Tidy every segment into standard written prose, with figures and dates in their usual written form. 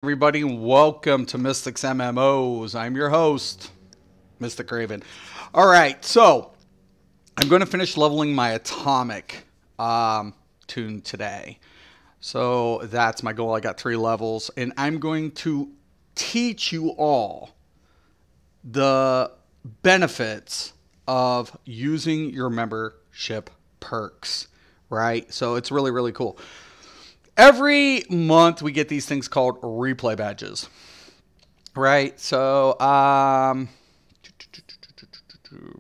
Everybody, welcome to Mystics MMOs. I'm your host, Mystic Raven. All right, so I'm going to finish leveling my atomic tune today. So that's my goal. I got 3 levels, and I'm going to teach you all the benefits of using your membership perks, right? So it's really, really cool. Every month we get these things called replay badges, right? So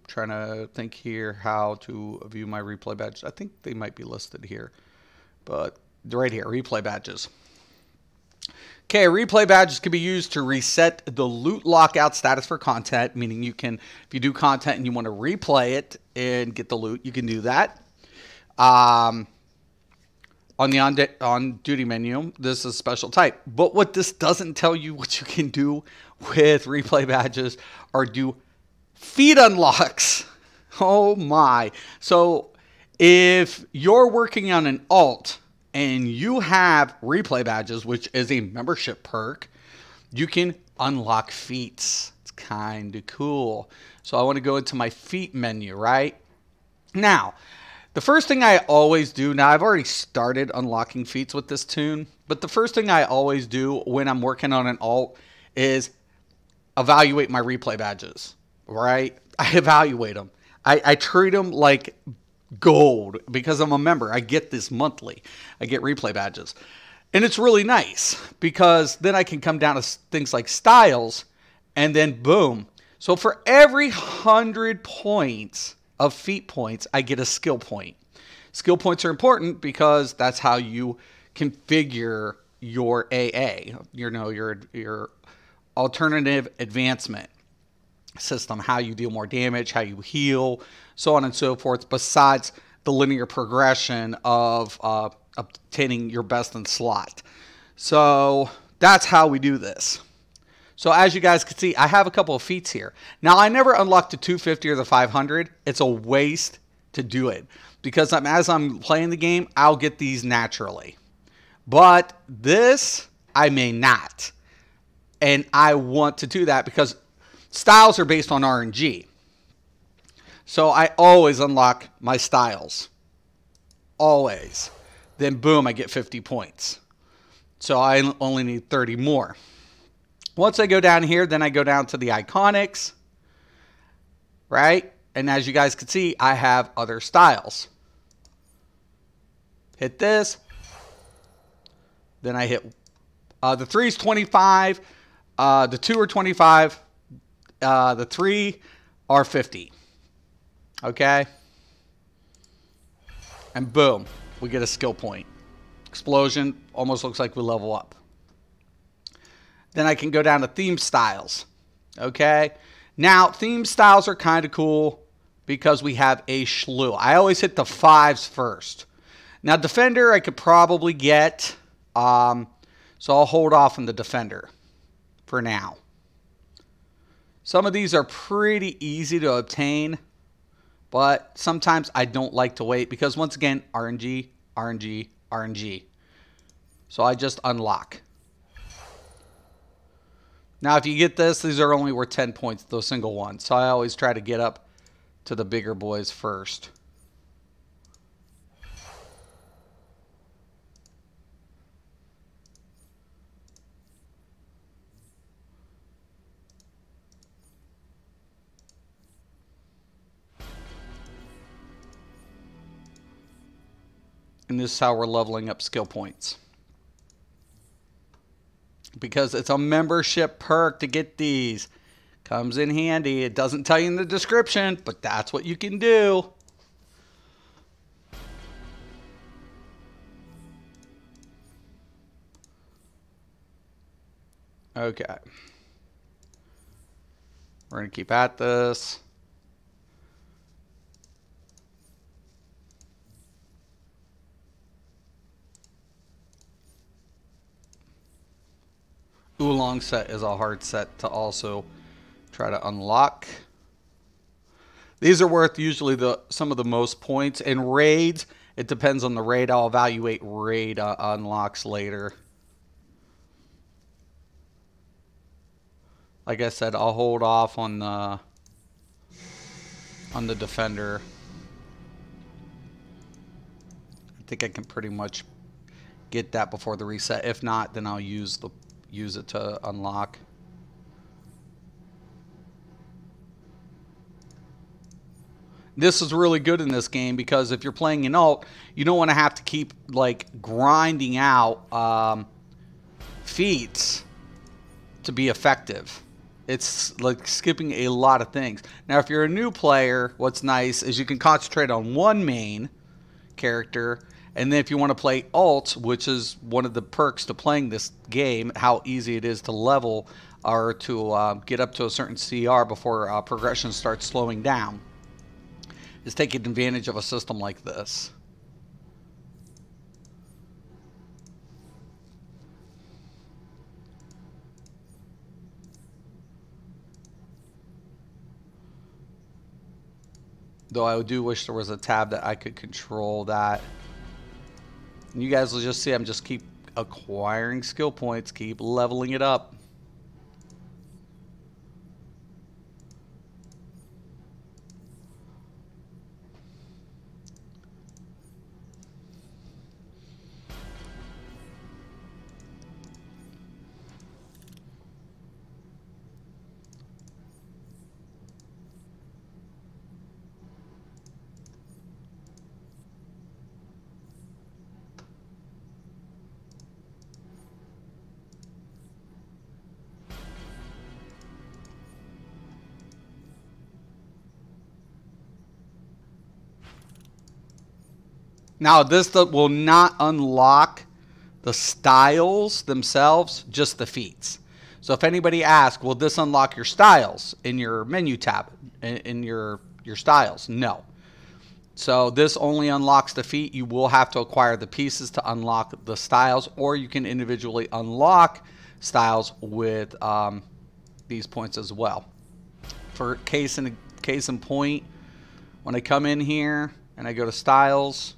trying to think here how to view my replay badges. I think they might be listed here, but right here, replay badges. Okay, replay badges can be used to reset the loot lockout status for content, meaning you can, if you do content and you want to replay it and get the loot, you can do that. On the on-duty menu, this is a special type. But what this doesn't tell you what you can do with replay badges are do feat unlocks. Oh my. So if you're working on an alt and you have replay badges, which is a membership perk, you can unlock feats. It's kind of cool. So I want to go into my feat menu, right? Now, the first thing I always do, now I've already started unlocking feats with this tune, but the first thing I always do when I'm working on an alt is evaluate my replay badges, right? I evaluate them. I treat them like gold because I'm a member. I get this monthly. I get replay badges. And it's really nice because then I can come down to things like styles and then boom. So for every 100 points of feat points, I get a skill point. Skill points are important because that's how you configure your AA, your alternative advancement system, how you deal more damage, how you heal, so on and so forth, besides the linear progression of obtaining your best in slot. So that's how we do this. So as you guys can see, I have a couple of feats here. Now, I never unlocked the 250 or the 500. It's a waste to do it because as I'm playing the game, I'll get these naturally. But this, I may not. And I want to do that because styles are based on RNG. So I always unlock my styles. Always. Then boom, I get 50 points. So I only need 30 more. Once I go down here, then I go down to the iconics, right? And as you guys can see, I have other styles. Hit this. Then I hit the 3 is 25. The 2 are 25. The 3 are 50. Okay? And boom, we get a skill point. Explosion almost looks like we level up. Then I can go down to theme styles. Okay? Now, theme styles are kind of cool because we have a slew. I always hit the 5s first. Now, defender I could probably get. So I'll hold off on the defender for now. Some of these are pretty easy to obtain. But sometimes I don't like to wait because, once again, RNG, RNG, RNG. So I just unlock. Now, if you get this, these are only worth 10 points, those single ones. So I always try to get up to the bigger boys first. And this is how we're leveling up skill points. Because it's a membership perk to get these. Comes in handy. It doesn't tell you in the description, but that's what you can do. Okay. We're going to keep at this. Oolong set is a hard set to also try to unlock. These are worth usually some of the most points. In raids, it depends on the raid. I'll evaluate raid unlocks later. like I said, I'll hold off on the defender. I think I can pretty much get that before the reset. If not, then I'll use it to unlock. This is really good in this game because if you're playing an ult, you don't want to have to keep like grinding out feats to be effective. It's like skipping a lot of things. Now, if you're a new player, what's nice is you can concentrate on one main character, and then if you want to play ult, which is one of the perks to playing this game, how easy it is to level or to get up to a certain CR before progression starts slowing down, is taking advantage of a system like this. Though I do wish there was a tab that I could control that. And you guys will just see I'm just keep acquiring skill points, keep leveling it up. Now, this will not unlock the styles themselves, just the feats. So if anybody asks, will this unlock your styles in your menu tab, in your styles? No. So this only unlocks the feat. You will have to acquire the pieces to unlock the styles, or you can individually unlock styles with these points as well. For case in point, when I come in here and I go to styles,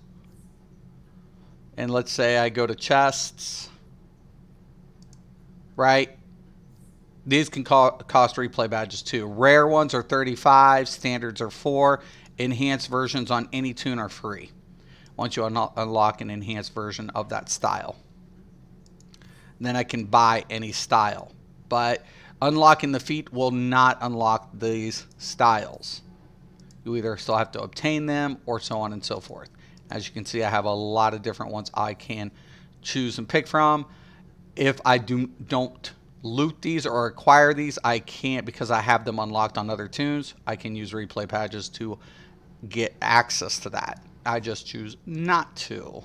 and let's say I go to chests, right? These can cost replay badges too. Rare ones are 35, standards are 4, enhanced versions on any tune are free once you unlock an enhanced version of that style. And then I can buy any style. But unlocking the feat will not unlock these styles. You either still have to obtain them or so on and so forth. As you can see, I have a lot of different ones I can choose and pick from. If I don't loot these or acquire these, I can't, because I have them unlocked on other tunes. I can use replay badges to get access to that. I just choose not to,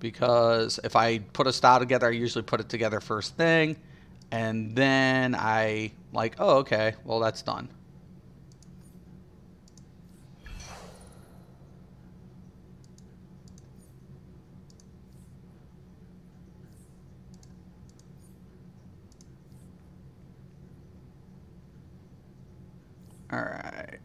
because if I put a style together, I usually put it together first thing, and then I like, oh, okay, well, that's done. All right.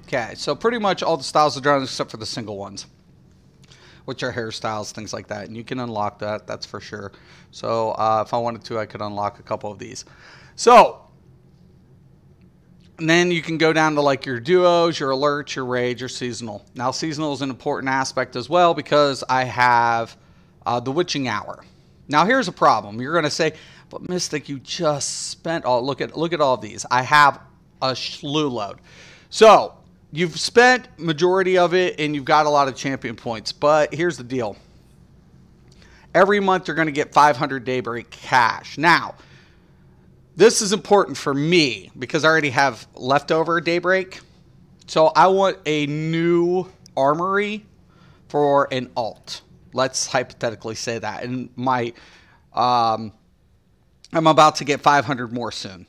Okay, so pretty much all the styles are drawn except for the single ones, which are hairstyles, things like that. And you can unlock that, that's for sure. So if I wanted to, I could unlock a couple of these. So, and then you can go down to like your duos, your alerts, your raids, your seasonal. Now, seasonal is an important aspect as well, because I have the witching hour. Now, here's a problem. You're going to say, but Mystic, you just spent all, look at all of these. I have a slew load. So, you've spent majority of it, and you've got a lot of champion points. But here's the deal. Every month, you're going to get 500 Daybreak cash. Now, this is important for me, because I already have leftover Daybreak. So, I want a new armory for an alt. Let's hypothetically say that. And I'm about to get 500 more soon,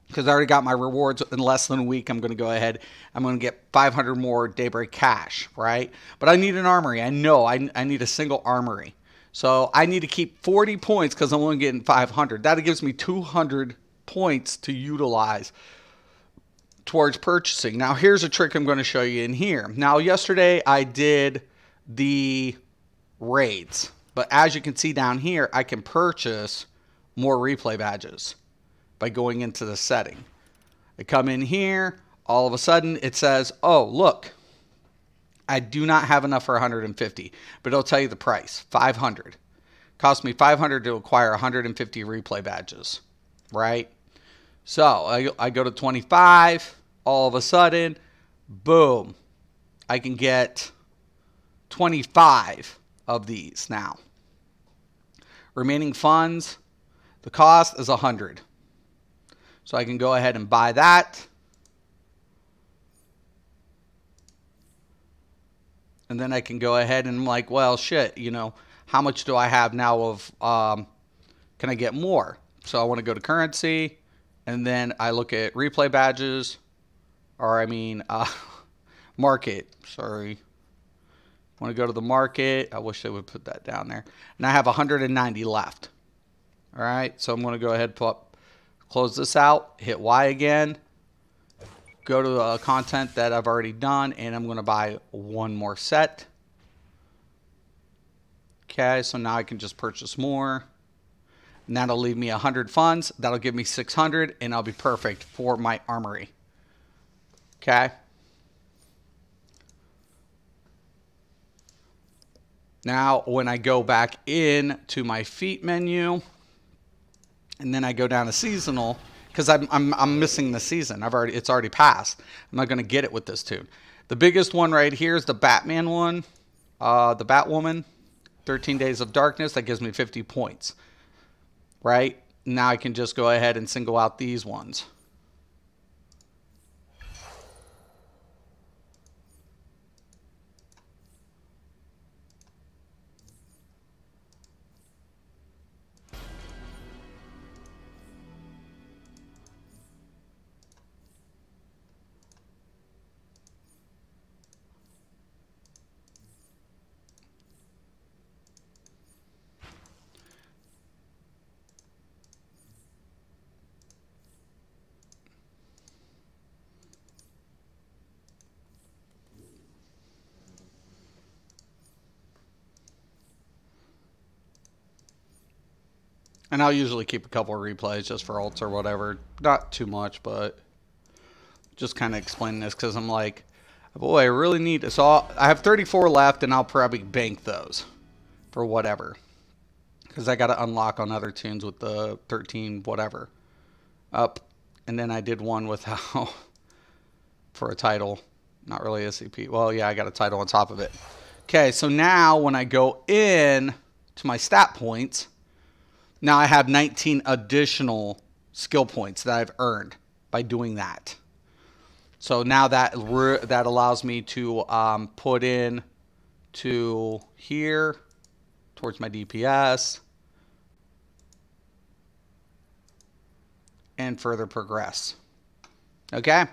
because I already got my rewards in less than a week. I'm going to go ahead. I'm going to get 500 more Daybreak cash, right? But I need an armory. I know I need a single armory. So I need to keep 40 points because I'm only getting 500. That gives me 200 points to utilize towards purchasing. Now, here's a trick I'm going to show you in here. Now, yesterday I did the raids. But as you can see down here, I can purchase more replay badges by going into the setting. I come in here, all of a sudden it says, oh, look, I do not have enough for 150, but it'll tell you the price, 500. Cost me 500 to acquire 150 replay badges, right? So I go to 25, all of a sudden, boom, I can get 25 of these now. Remaining funds, the cost is 100. So I can go ahead and buy that. And then I can go ahead and I'm like, well, shit, you know, how much do I have now of, can I get more? So I want to go to currency, and then I look at replay badges, or I mean, market, sorry. I want to go to the market. I wish they would put that down there. And I have 190 left. All right, so I'm going to go ahead and close this out, hit Y again, go to content that I've already done, and I'm going to buy one more set. Okay, so now I can just purchase more. And that'll leave me 100 funds. That'll give me 600, and I'll be perfect for my armory. Okay. Now, when I go back in to my feat menu, and then I go down to seasonal, because I'm missing the season. It's already passed. I'm not going to get it with this tune. The biggest one right here is the Batman one, the Batwoman, 13 Days of Darkness. That gives me 50 points. Right? Now I can just go ahead and single out these ones. And I'll usually keep a couple of replays just for ults or whatever. Not too much, but just kind of explaining this because I'm like, boy, I really need to. So I have 34 left, and I'll probably bank those for whatever. Because I got to unlock on other tunes with the 13 whatever. Up. And then I did one without for a title. Not really SCP. Well, yeah, I got a title on top of it. Okay, so now when I go in to my stat points, now I have 19 additional skill points that I've earned by doing that. So now that allows me to put in to here towards my DPS and further progress. Okay?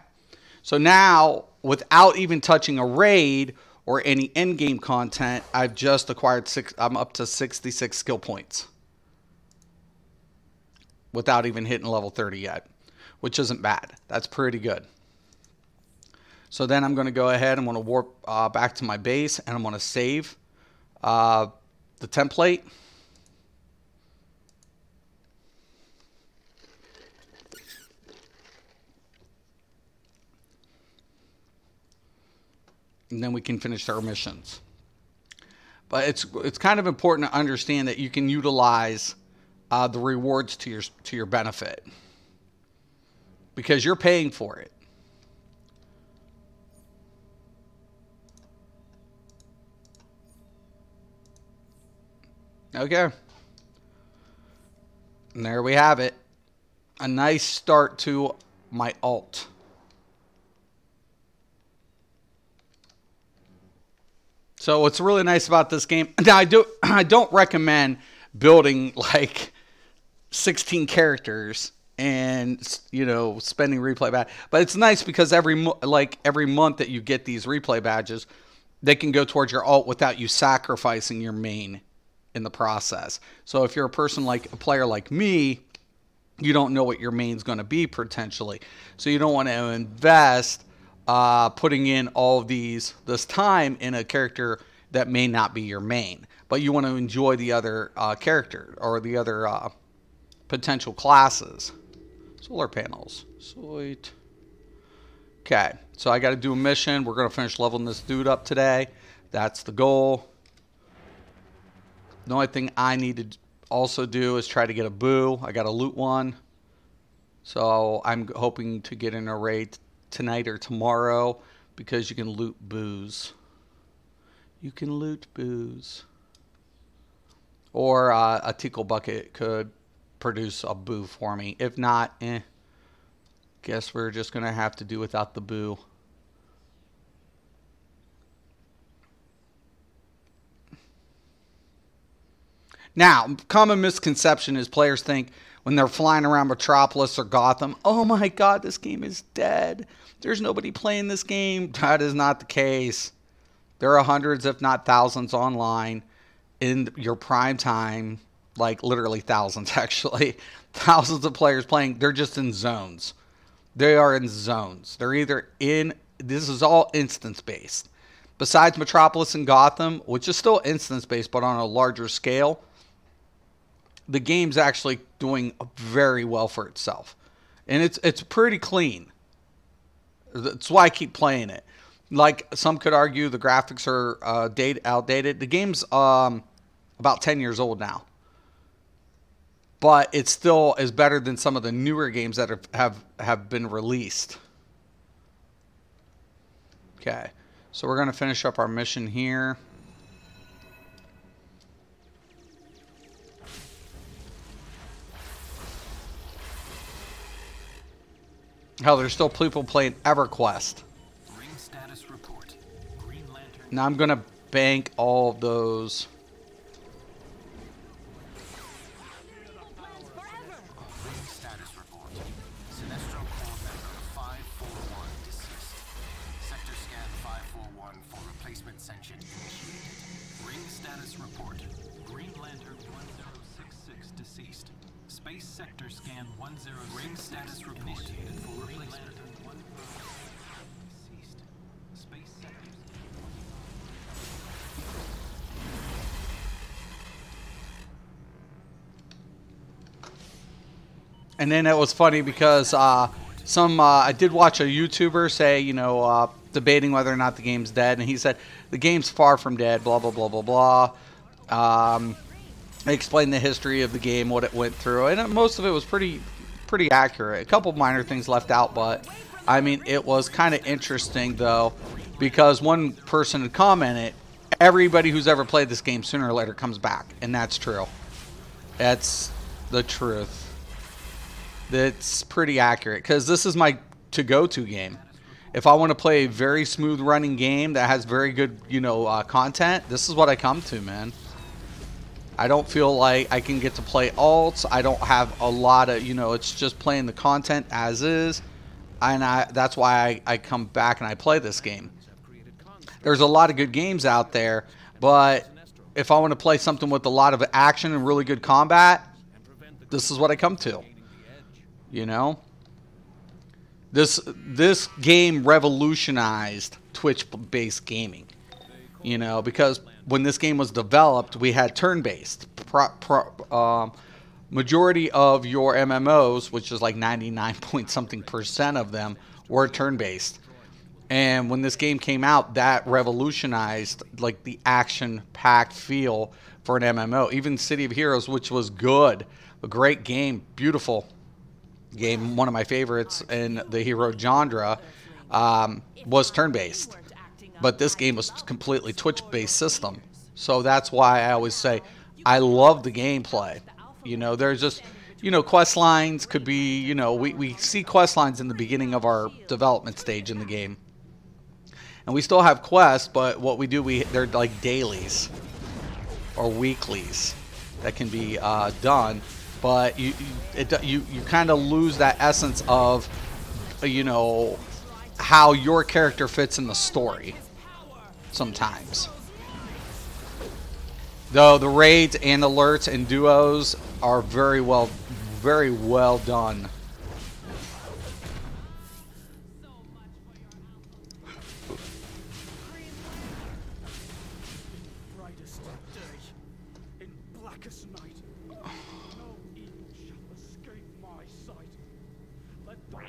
So now, without even touching a raid or any endgame content, I've just acquired I'm up to 66 skill points. Without even hitting level 30 yet, which isn't bad. That's pretty good. So then I'm going to go ahead and want to warp back to my base, and I'm going to save the template. And then we can finish our missions. But it's kind of important to understand that you can utilize the rewards to your benefit, because you're paying for it. Okay. And there we have it. A nice start to my alt. So what's really nice about this game, now I don't recommend building like 16 characters and, you know, spending replay badge. But it's nice because every month that you get these replay badges, they can go towards your alt without you sacrificing your main in the process. So if you're a player like me, you don't know what your main's going to be potentially. So you don't want to invest putting in all of this time in a character that may not be your main, but you want to enjoy the other character or the other potential classes. Solar panels. Sweet. Okay, so I got to do a mission. We're going to finish leveling this dude up today. That's the goal. The only thing I need to also do is try to get a boo. I got to loot one. So I'm hoping to get in a raid tonight or tomorrow because you can loot boos. You can loot boos. Or a tickle bucket could produce a boo for me. If not, guess we're just going to have to do without the boo. Now, common misconception is players think when they're flying around Metropolis or Gotham, oh my god, this game is dead. There's nobody playing this game. That is not the case. There are hundreds, if not thousands, online in your prime time. Like literally thousands, actually. Thousands of players playing. They're just in zones. They are in zones. They're either in... This is all instance-based. Besides Metropolis and Gotham, which is still instance-based, but on a larger scale, the game's actually doing very well for itself. And it's pretty clean. That's why I keep playing it. Like, some could argue the graphics are outdated. The game's about 10 years old now. But it still is better than some of the newer games that have been released. Okay. So we're going to finish up our mission here. Hell, there's still people playing EverQuest. Ring status report. Green Lantern. Now I'm going to bank all of those. Ring status report. Sinestro Corps member 541 deceased. Sector scan 541 for replacement sanction initiated. Ring status report. Green Lantern 1066 deceased. Space sector scan 10. Ring status report. Initiated for Green Lantern 1066 deceased. Space sector. And then it was funny because I did watch a YouTuber say, you know, debating whether or not the game's dead. And he said, the game's far from dead, blah, blah, blah, blah, blah. I explained the history of the game, what it went through. And most of it was pretty accurate. A couple minor things left out, but, I mean, it was kind of interesting, though, because one person had commented, everybody who's ever played this game sooner or later comes back. And that's true. That's the truth. That's pretty accurate because this is my to-go-to game. If I want to play a very smooth running game that has very good, you know, content, this is what I come to, man. I don't feel like I can get to play alts. I don't have a lot of, you know, it's just playing the content as is. And that's why I come back and I play this game. There's a lot of good games out there, but if I want to play something with a lot of action and really good combat, this is what I come to. You know, this game revolutionized Twitch-based gaming. You know, because when this game was developed, we had turn-based. Majority of your MMOs, which is like 99-point-something% of them, were turn-based. And when this game came out, that revolutionized like the action-packed feel for an MMO. Even City of Heroes, which was good, a great game, beautiful game, one of my favorites in the hero genre, was turn-based. But this game was completely Twitch-based system. So that's why I always say I love the gameplay. You know, there's just, you know, quest lines could be, you know, we see quest lines in the beginning of our development stage in the game. And we still have quests, but what we do, they're like dailies or weeklies that can be done. But you kind of lose that essence of, you know, how your character fits in the story sometimes. Though the raids and alerts and duos are very well done. blackest night. No evil shall escape my sight. Let those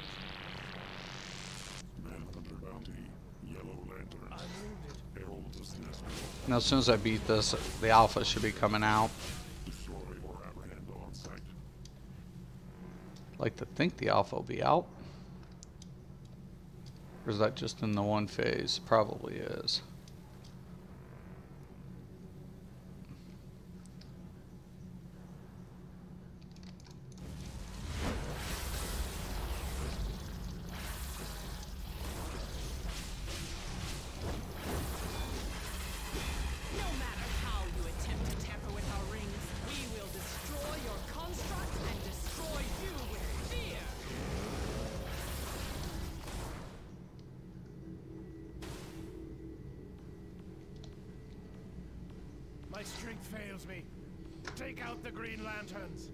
Manhunter bounty, yellow lantern. I'm wounded. Herald of Sinestro. Now, as soon as I beat this, the alpha should be coming out. Destroy or apprehend on sight. Like to think the alpha will be out. Or is that just in the one phase? Probably is. No matter how you attempt to tamper with our rings, we will destroy your construct and destroy you with fear. My strength fails me. Take out the green lanterns.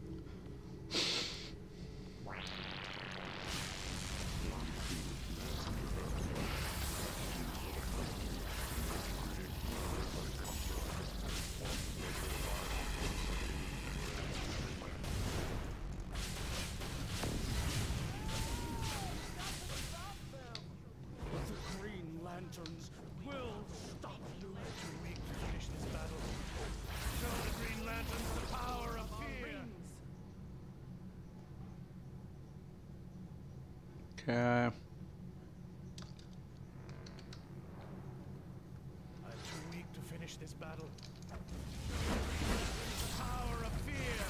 The green lanterns will stop you. Too weak to finish this battle. Show the green lanterns the power of fear. Okay. I'm too weak to finish this battle. The power of fear.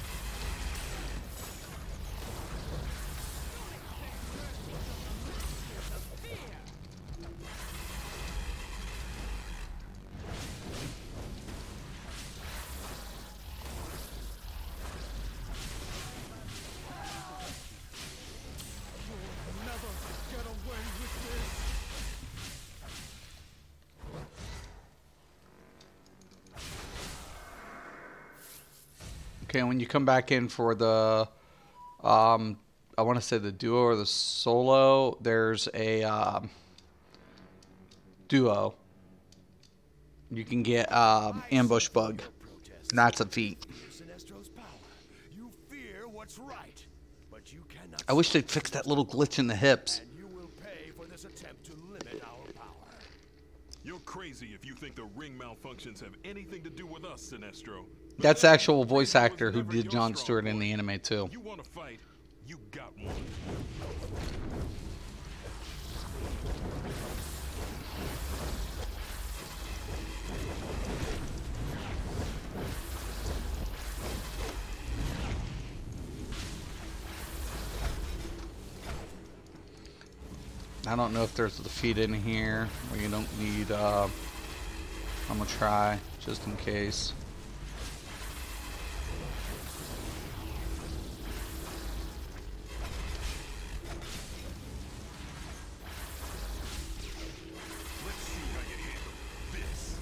You'll never get away with this. Okay, when you come back in for the, I want to say the duo or the solo, there's a duo. You can get ambush bug, and that's a feat. Sinestro's power. You fear what's right, but you cannot. I wish they'd fix that little glitch in the hips. And you will pay for this attempt to limit our power. You're crazy if you think the ring malfunctions have anything to do with us, Sinestro. That's the actual voice actor who did Jon Stewart in the anime too. You want to fight? You got one. I don't know if there's a defeat in here where you don't need, I'm gonna try just in case. Let's see how you handle this.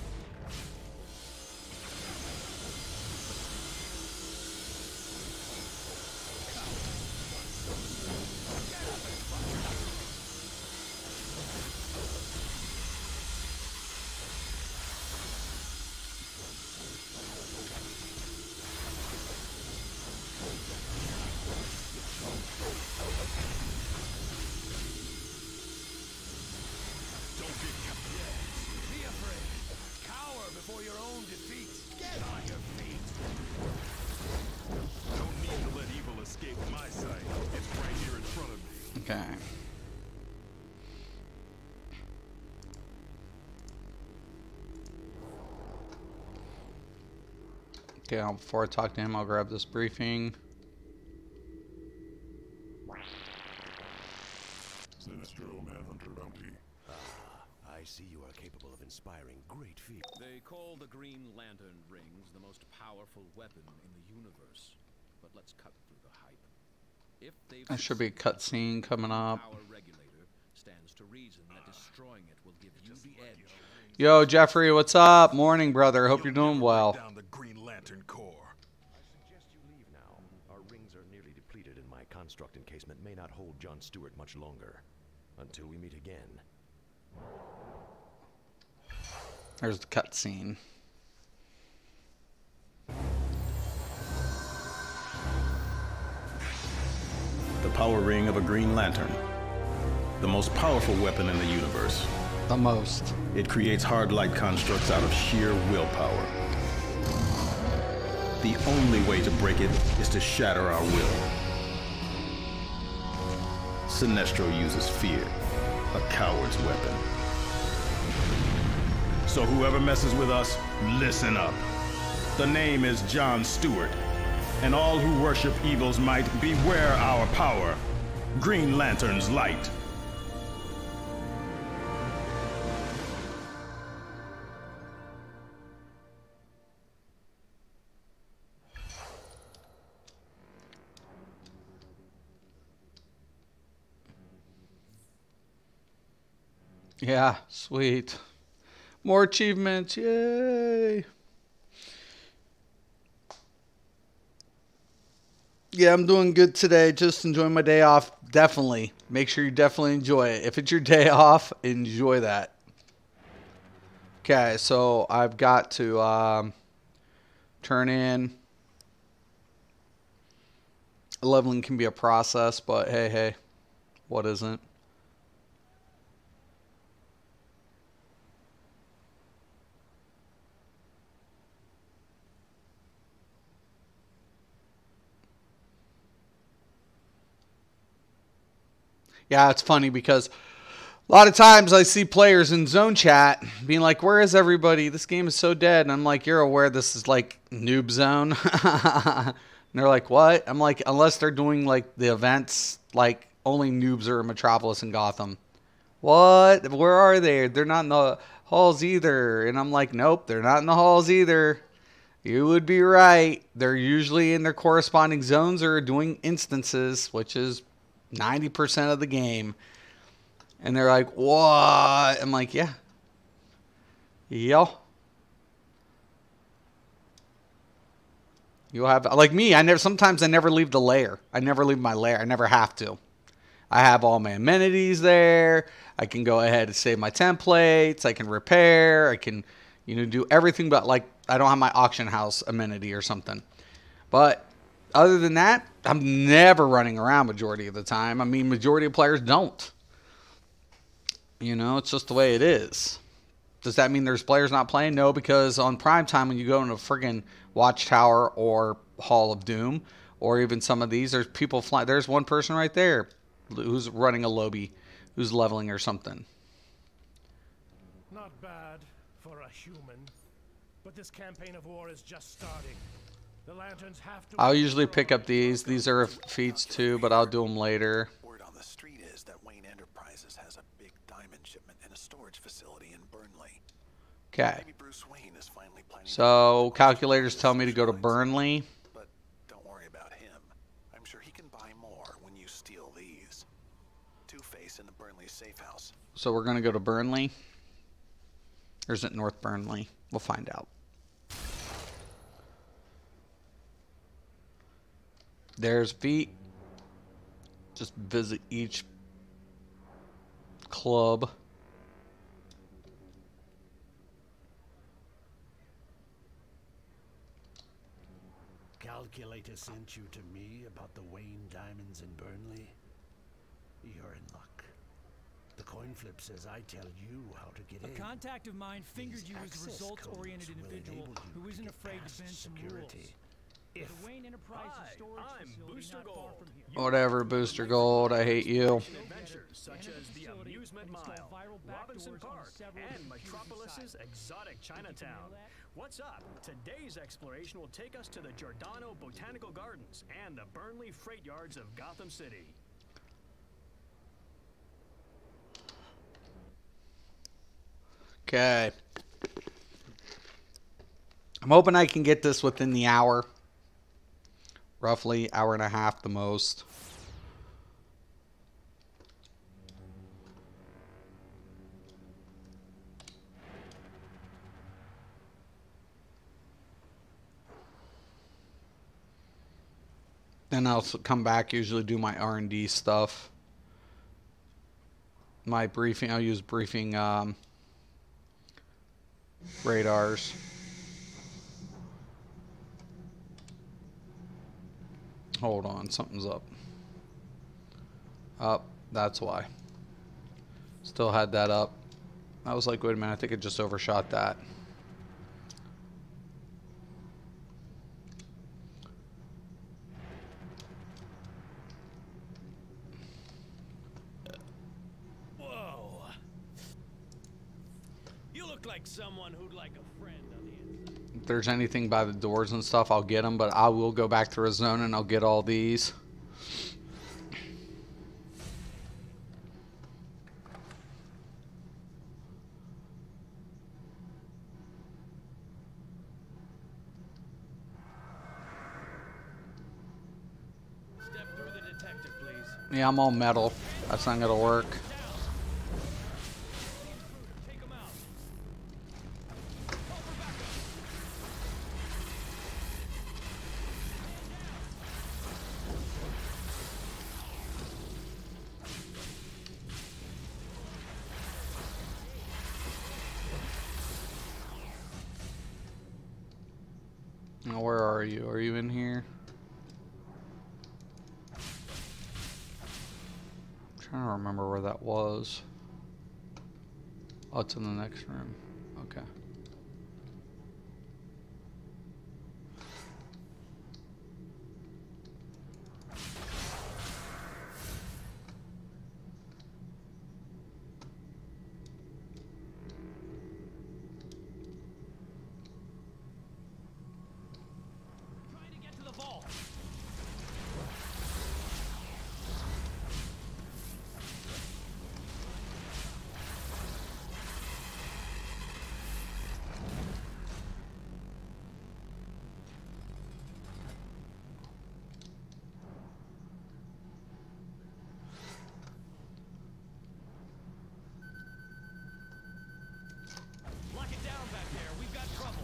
Don't get Be afraid. Cower before your own defeat. Get on your feet. No need to let evil escape my sight. It's right here in front of me. Okay. Okay, before I talk to him, I'll grab this briefing. Sinestro Manhunter bounty. I see you are capable of inspiring great fear. They call the Green Lantern rings the most powerful weapon in the universe. But let's cut through the hype. If they've There should be a cutscene coming up. power regulator, stands to reason that destroying it will give you the edge. Yo, Jeffrey, what's up? Morning, brother. Hope you're doing well. Down the Green Lantern core. I suggest you leave now. Our rings are nearly depleted, and my construct encasement may not hold Jon Stewart much longer. Until we meet again. There's the cutscene. power ring of a Green Lantern. The most powerful weapon in the universe. The most. It creates hard light constructs out of sheer willpower. The only way to break it is to shatter our will. Sinestro uses fear, a coward's weapon. So whoever messes with us, listen up. The name is John Stewart, and all who worship evil's might, beware our power. Green Lantern's light. Yeah, sweet. More achievements, yay! Yeah, I'm doing good today. Just enjoying my day off. Definitely. Make sure you definitely enjoy it. If it's your day off, enjoy that. Okay, so I've got to turn in. Leveling can be a process, but hey, what isn't? Yeah, it's funny because a lot of times I see players in zone chat being like, where is everybody? This game is so dead. And I'm like, you're aware this is like noob zone? And they're like, what? I'm like, unless they're doing like the events, like only noobs are in Metropolis and Gotham. What? Where are they? They're not in the halls either. And I'm like, nope, they're not in the halls either. You would be right. They're usually in their corresponding zones or doing instances, which is 90% of the game. And they're like, what? I'm like, yeah. You'll have, like me, sometimes I never leave the lair. I never leave my lair. I never have to. I have all my amenities there. I can go ahead and save my templates. I can repair. I can, do everything but like I don't have my auction house amenity or something. But other than that, I'm never running around majority of the time. I mean, majority of players don't. It's just the way it is. Does that mean there's players not playing? No, because on prime time when you go into friggin' Watchtower or Hall of Doom, or even some of these, there's people flying. There's one person right there who's running a lobby, who's leveling or something. Not bad for a human, but this campaign of war is just starting. The Lanterns have to. I'll usually pick up these. These are feats too, but I'll do them later. Word on the street is that Wayne Enterprises has a big diamond shipment in a storage facility in Burnley. Okay. Maybe Bruce Wayne is finally planning. So calculators tell me to go to Burnley. But don't worry about him. I'm sure he can buy more when you steal these. Two-Face in the Burnley safe house. So we're gonna go to Burnley. Or is it North Burnley? We'll find out. There's feet. Just visit each club. Calculator sent you to me about the Wayne diamonds in Burnley. You're in luck. The coin flip says I tell you how to get in. A contact of mine fingered These you as a access results-oriented codes will individual enable you who to isn't get afraid to past bend some security. rules. If The Wayne Enterprises storage I'm facility Booster not far Gold. from here. Whatever, Booster Gold. I hate you. Adventures such as the Amusement Mile, Robinson Park, and Metropolis's exotic Chinatown. What's up? Today's exploration will take us to the Giordano Botanical Gardens and the Burnley Freight Yards of Gotham City. Okay. I'm hoping I can get this within the hour. Roughly hour and a half the most. Then I'll come back, usually do my R&D stuff. My briefing, I'll use briefing radars. Hold on, something's up. Up. That's why. Still had that up. I was like, wait a minute, I think it just overshot that. Whoa. You look like someone who'd like a friend on the inside. If there's anything by the doors and stuff, I'll get them, but I will go back through a zone and I'll get all these. Step through the detective, please. Yeah, I'm all metal. That's not gonna work. Take him out. Now, where are you? Are you in here? I'm trying to remember where that was. Oh, it's in the next room. Okay. Trying to get to the vault. Lock it down back there. We've got trouble.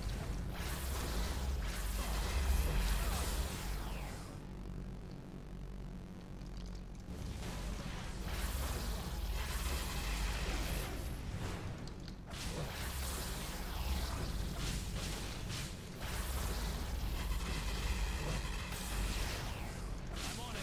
I'm on it.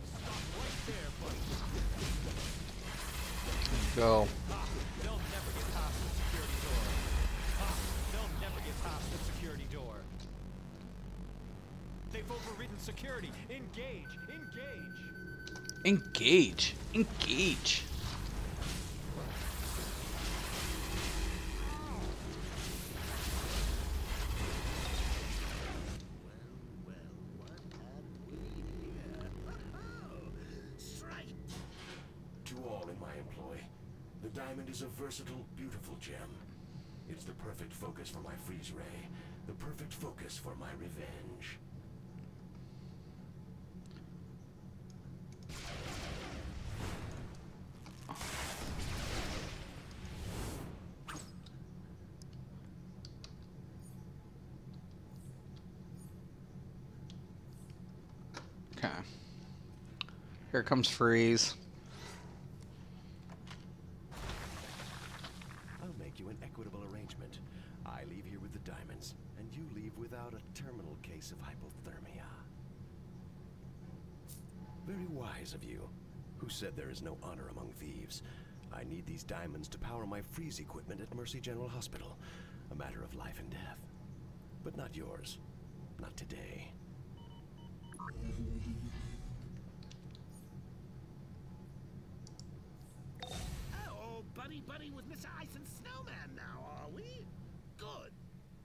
Stop right there, buddy. Go. They'll never get past the security door. They'll never get past the security door. They've overridden security. Engage! Engage! Engage. Engage. To all in my employ, the diamond is a versatile, beautiful gem. It's the perfect focus for my freeze ray, the perfect focus for my revenge. Okay. Here comes freeze. I'll make you an equitable arrangement. I leave here with the diamonds, and you leave without a terminal case of hypothermia. Very wise of you. Who said there is no honor among thieves? I need these diamonds to power my freeze equipment at Mercy General Hospital. A matter of life and death. But not yours. Not today. Oh, buddy with Mr. Ice and Snowman now, are we? Good.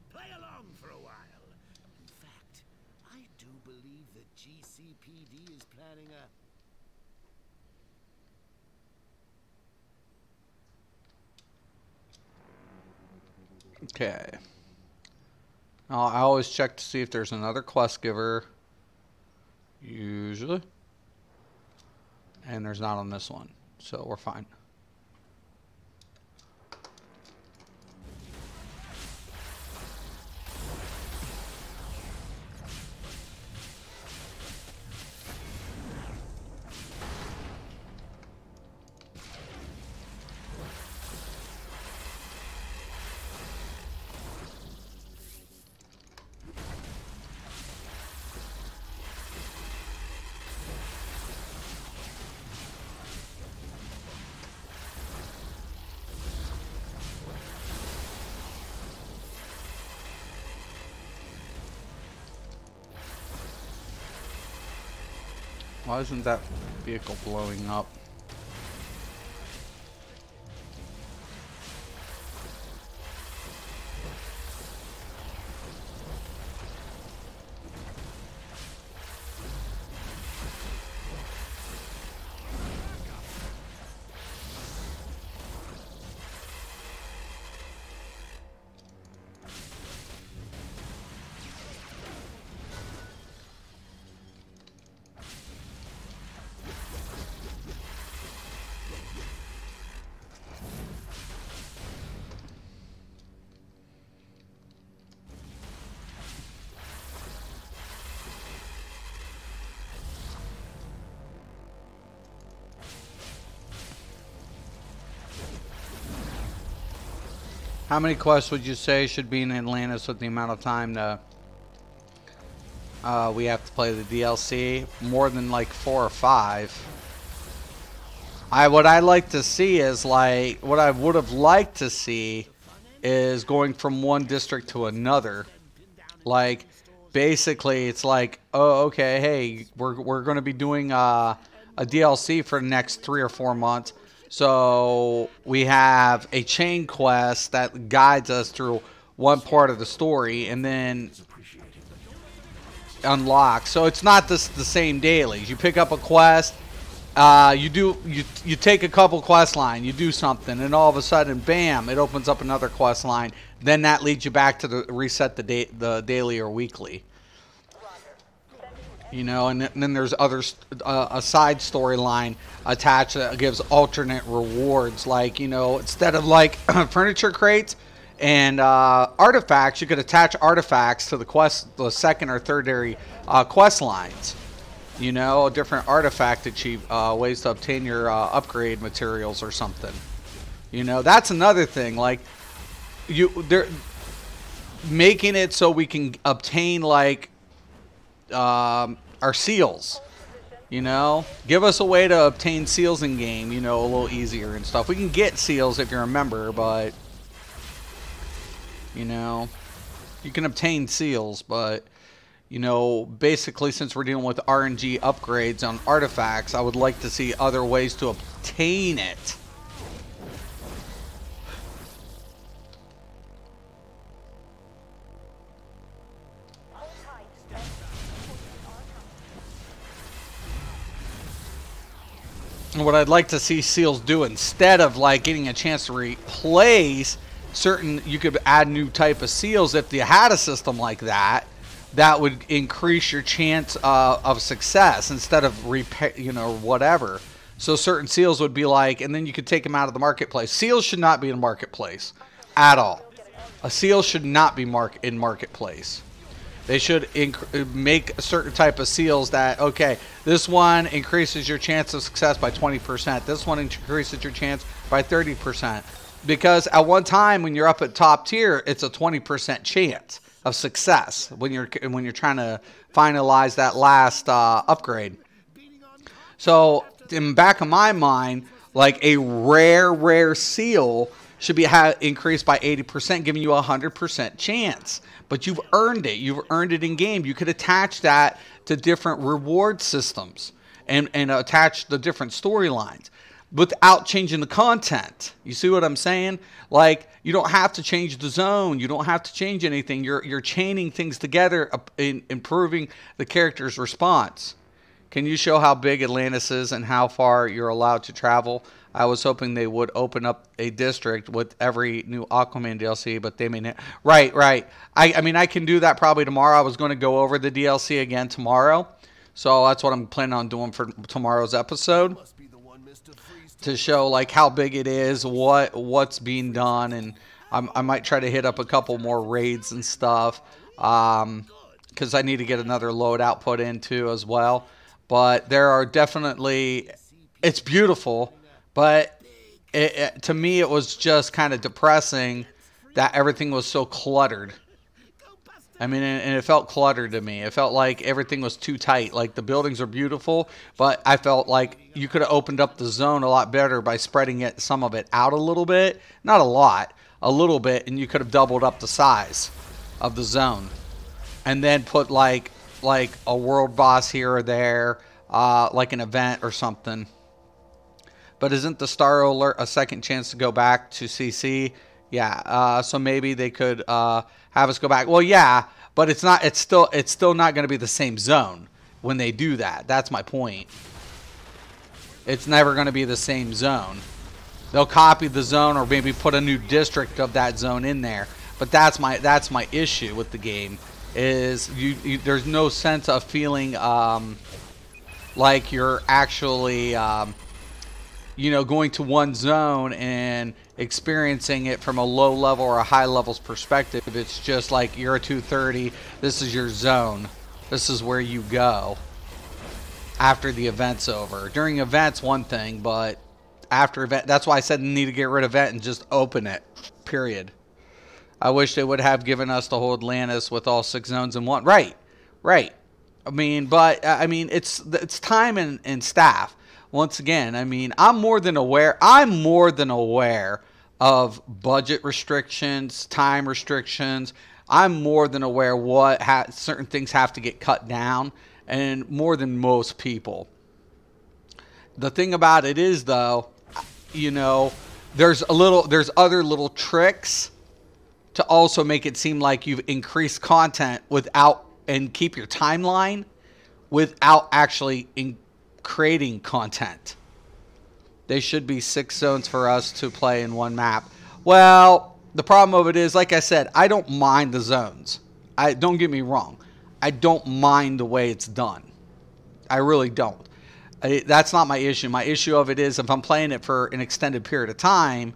Play along for a while. In fact, I do believe the GCPD is planning a... Okay. Now, I always check to see if there's another quest giver. Usually. And there's not on this one. So we're fine. Why isn't that vehicle blowing up? How many quests would you say should be in Atlantis with the amount of time to we have to play the DLC? More than like 4 or 5. What I like to see is like what I would have liked to see is going from one district to another. Like basically it's like, oh okay, hey, we're going to be doing a DLC for the next 3 or 4 months. So we have a chain quest that guides us through one part of the story and then unlocks. So it's not the same dailies. You pick up a quest, you take a couple quest line, you do something, and all of a sudden, bam, it opens up another quest line. Then that leads you back to reset the daily or weekly. You know, and then there's a side storyline attached that gives alternate rewards. Like, you know, instead of like furniture crates and artifacts, you could attach artifacts to the second or third quest lines. You know, a different artifact ways to obtain your upgrade materials or something. You know, that's another thing. Like, they're making it so we can obtain like our seals, you know, give us a way to obtain seals in game, you know, a little easier and stuff. We can get seals if you're a member, but you know, you can obtain seals, but you know, basically since we're dealing with RNG upgrades on artifacts, I would like to see other ways to obtain it. What I'd like to see seals do, instead of like getting a chance to replace certain, you could add new type of seals. If you had a system like that, that would increase your chance of success instead of repair, you know, whatever. So certain seals would be like, and then you could take them out of the marketplace. Seals should not be in marketplace at all. A seal should not be in marketplace. They should make a certain type of seals that, okay, this one increases your chance of success by 20%. This one increases your chance by 30%. Because at one time when you're up at top tier, it's a 20% chance of success when you're trying to finalize that last upgrade. So in the back of my mind, like a rare seal should be increased by 80%, giving you a 100% chance. But you've earned it. You've earned it in game. You could attach that to different reward systems and attach the different storylines without changing the content. You see what I'm saying? Like, you don't have to change the zone. You don't have to change anything. You're chaining things together, improving the character's response. Can you show how big Atlantis is and how far you're allowed to travel? I was hoping they would open up a district with every new Aquaman DLC, but they may not. Right. I mean, I can do that probably tomorrow. I was going to go over the DLC again tomorrow. So that's what I'm planning on doing for tomorrow's episode. To show like how big it is, what's being done, and I might try to hit up a couple more raids and stuff. Because I need to get another loadout put in too as well. But there are definitely, it's beautiful. But to me, it was just kind of depressing that everything was so cluttered. I mean, and it felt cluttered to me. It felt like everything was too tight. Like, the buildings are beautiful, but I felt like you could have opened up the zone a lot better by spreading some of it out a little bit. Not a lot, a little bit, and you could have doubled up the size of the zone. And then put, like a world boss here or there. like an event or something. But isn't the Star Alert a second chance to go back to CC? Yeah. So maybe they could have us go back. Well, yeah, but it's not. It's still not going to be the same zone when they do that. That's my point. It's never going to be the same zone. They'll copy the zone or maybe put a new district of that zone in there. But that's my issue with the game. Is there's no sense of feeling like you're actually going to one zone and experiencing it from a low level or a high levels perspective. It's just like you're a 230. This is your zone. This is where you go after the event's over. During events, one thing, but after event, that's why I said need to get rid of event and just open it. Period. I wish they would have given us the whole Atlantis with all 6 zones in one. Right. I mean, it's time and staff. Once again, I mean, I'm more than aware of budget restrictions, time restrictions. I'm more than aware what certain things have to get cut down, and more than most people. The thing about it is, though, there's other little tricks to also make it seem like you've increased content and keep your timeline without actually creating content. They should be 6 zones for us to play in one map. Well, the problem of it is, like I said, I don't mind the zones. Don't get me wrong. I don't mind the way it's done. I really don't. That's not my issue. My issue of it is if I'm playing it for an extended period of time,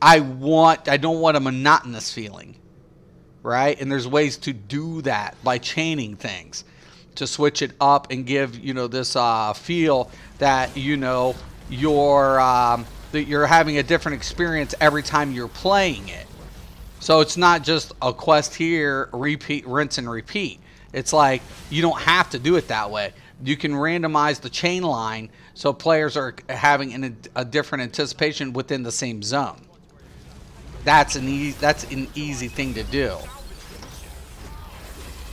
I don't want a monotonous feeling, right? And there's ways to do that by chaining things to switch it up and give this feel that you're having a different experience every time you're playing it. So it's not just a quest here, repeat, rinse and repeat. It's like you don't have to do it that way. You can randomize the chain line so players are having a different anticipation within the same zone. That's an easy thing to do.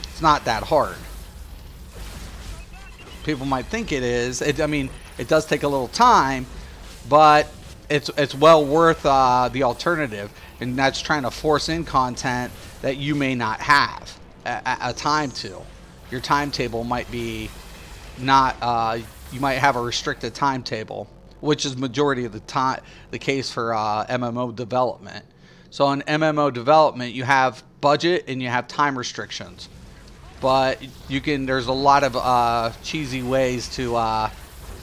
It's not that hard. People might think it is. It does take a little time, but it's well worth the alternative, and that's trying to force in content that you may not have a time to. Your timetable might be not. You might have a restricted timetable, which is majority of the time the case for MMO development. So in MMO development, you have budget and you have time restrictions. But there's a lot of cheesy ways to,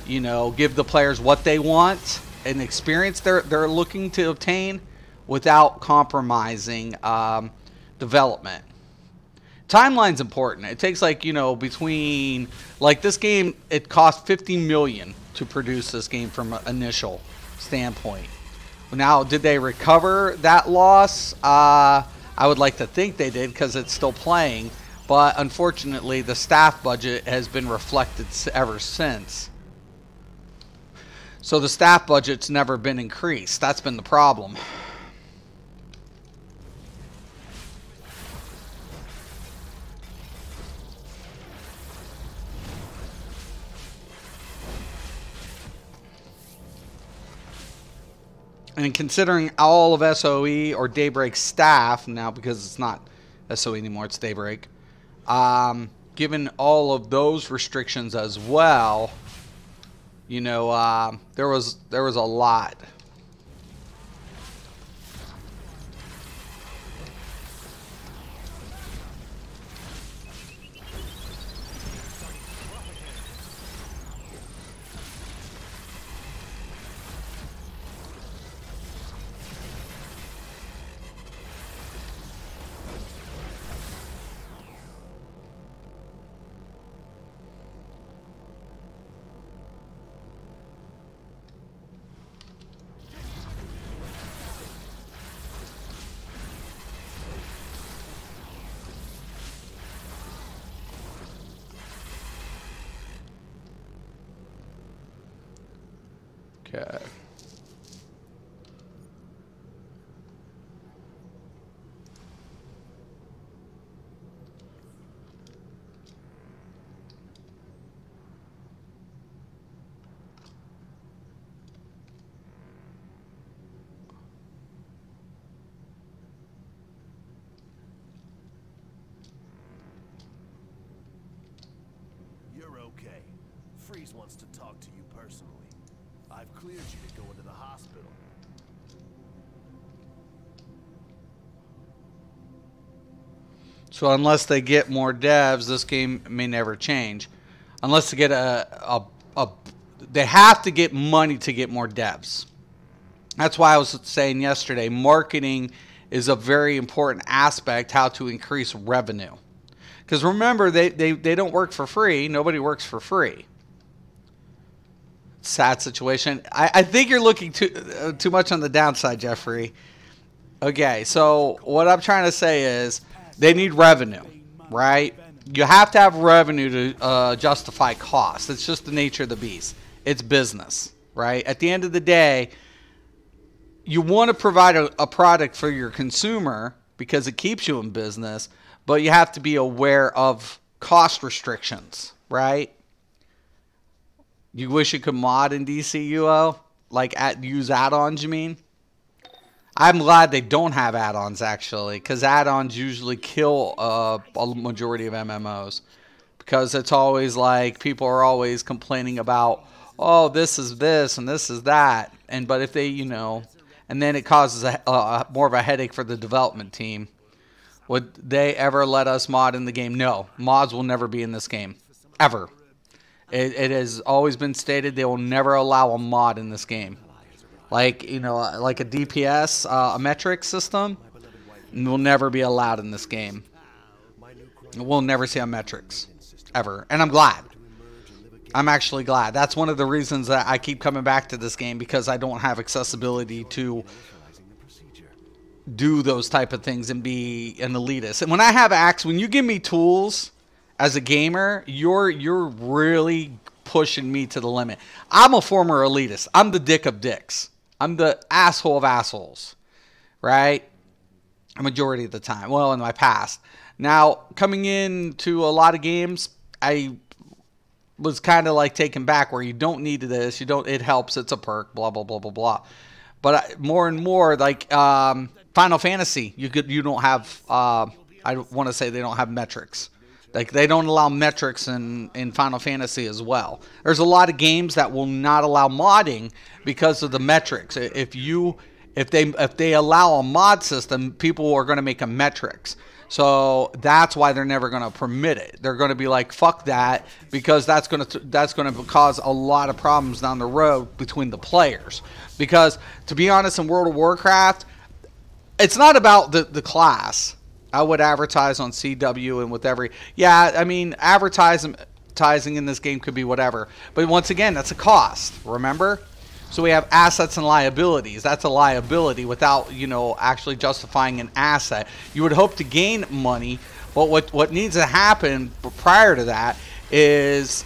give the players what they want and experience they're looking to obtain without compromising development. Timeline's important. It takes between this game, it cost $50 million to produce this game from an initial standpoint. Now, did they recover that loss? I would like to think they did because it's still playing. But unfortunately, the staff budget has been reflected ever since. So the staff budget's never been increased. That's been the problem. And considering all of SOE or Daybreak staff, now because it's not SOE anymore, it's Daybreak, given all of those restrictions as well, there was a lot. Okay. Freeze wants to talk to you personally. I've cleared you to go into the hospital. So unless they get more devs, this game may never change. Unless they get they have to get money to get more devs. That's why I was saying yesterday, marketing is a very important aspect, how to increase revenue. Because remember, they don't work for free. Nobody works for free. Sad situation. I think you're looking too much on the downside, Jeffrey. Okay, so what I'm trying to say is they need revenue, right? You have to have revenue to justify cost. It's just the nature of the beast. It's business, right? At the end of the day, you want to provide a product for your consumer because it keeps you in business, but you have to be aware of cost restrictions, right? You wish you could mod in DCUO? Like use add-ons, you mean? I'm glad they don't have add-ons, actually, because add-ons usually kill a majority of MMOs. Because it's always like, people are always complaining about, oh, this is this and this is that. But if they, and then it causes more of a headache for the development team. Would they ever let us mod in the game? No. Mods will never be in this game. Ever. It has always been stated they will never allow a mod in this game. Like, like a DPS, a metric system, will never be allowed in this game. We'll never see a metrics. Ever. And I'm glad. I'm actually glad. That's one of the reasons that I keep coming back to this game, because I don't have accessibility to do those type of things and be an elitist. And when I have when you give me tools as a gamer, you're really pushing me to the limit. I'm a former elitist. I'm the dick of dicks. I'm the asshole of assholes, right? A majority of the time. Well, in my past. Now, coming into a lot of games, I was kind of like taken back where you don't need this. It helps. It's a perk, blah, blah, blah, blah, blah. But more and more, like Final Fantasy, you don't have, I want to say they don't have metrics. Like, they don't allow metrics in Final Fantasy as well. There's a lot of games that will not allow modding because of the metrics. If they allow a mod system, people are going to make a metrics. So that's why they're never going to permit it. They're going to be like, fuck that, because that's going to cause a lot of problems down the road between the players. Because, to be honest, in World of Warcraft, it's not about the class. I would advertise on CW and with every... Yeah, I mean, advertising in this game could be whatever. But once again, that's a cost, remember? So we have assets and liabilities. That's a liability without, actually justifying an asset. You would hope to gain money, but what needs to happen prior to that is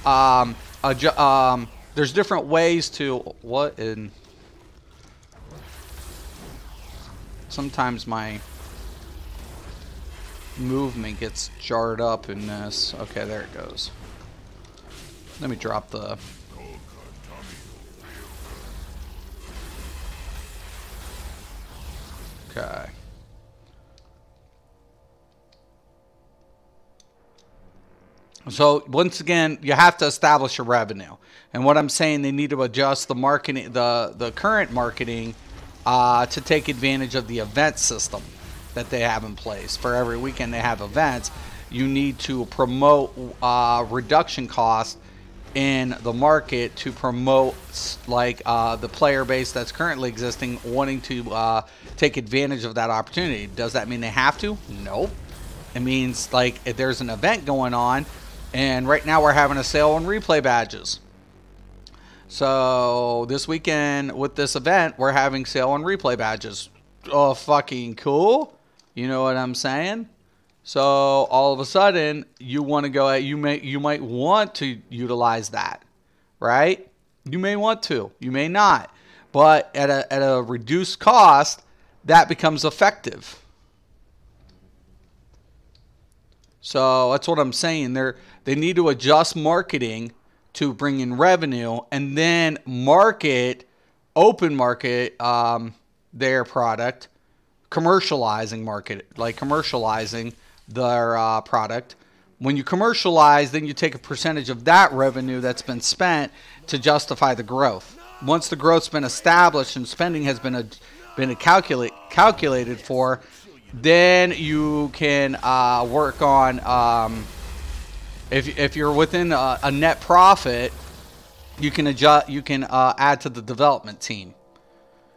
there's different ways to... Sometimes my movement gets jarred up in this. Okay, there it goes. Let me drop the... Okay. So once again, you have to establish a revenue. And what I'm saying, they need to adjust the marketing, the current marketing, to take advantage of the event system that they have in place. For every weekend they have events, you need to promote reduction costs in the market to promote like the player base that's currently existing wanting to take advantage of that opportunity. Does that mean they have to? Nope. It means like if there's an event going on, and right now we're having a sale on replay badges. So this weekend with this event, we're having sale on replay badges. Oh, fucking cool. You know what I'm saying? So all of a sudden, you want to go at you might want to utilize that, right? You may want to, you may not, but at a reduced cost, that becomes effective. So that's what I'm saying. They need to adjust marketing to bring in revenue, and then open market their product, commercializing their product When you commercialize, then you take a percentage of that revenue that's been spent to justify the growth. Once the growth's been established and spending has been calculated for, then you can work on, if you're within a net profit, you can add to the development team.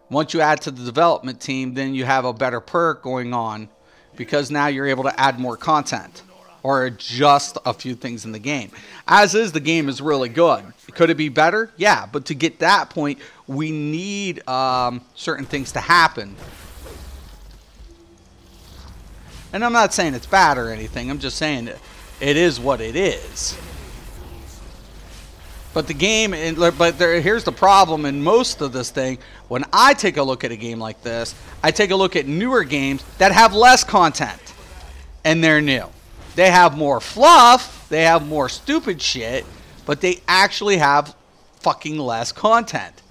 Once you add to the development team, then you have a better perk going on, because now you're able to add more content or adjust a few things in the game. As is, the game is really good. Could it be better? Yeah, but to get that point, we need certain things to happen. And I'm not saying it's bad or anything. I'm just saying it is what it is. But the game, here's the problem in most of this thing. When I take a look at a game like this, I take a look at newer games that have less content. And they're new. They have more fluff, they have more stupid shit, but they actually have fucking less content.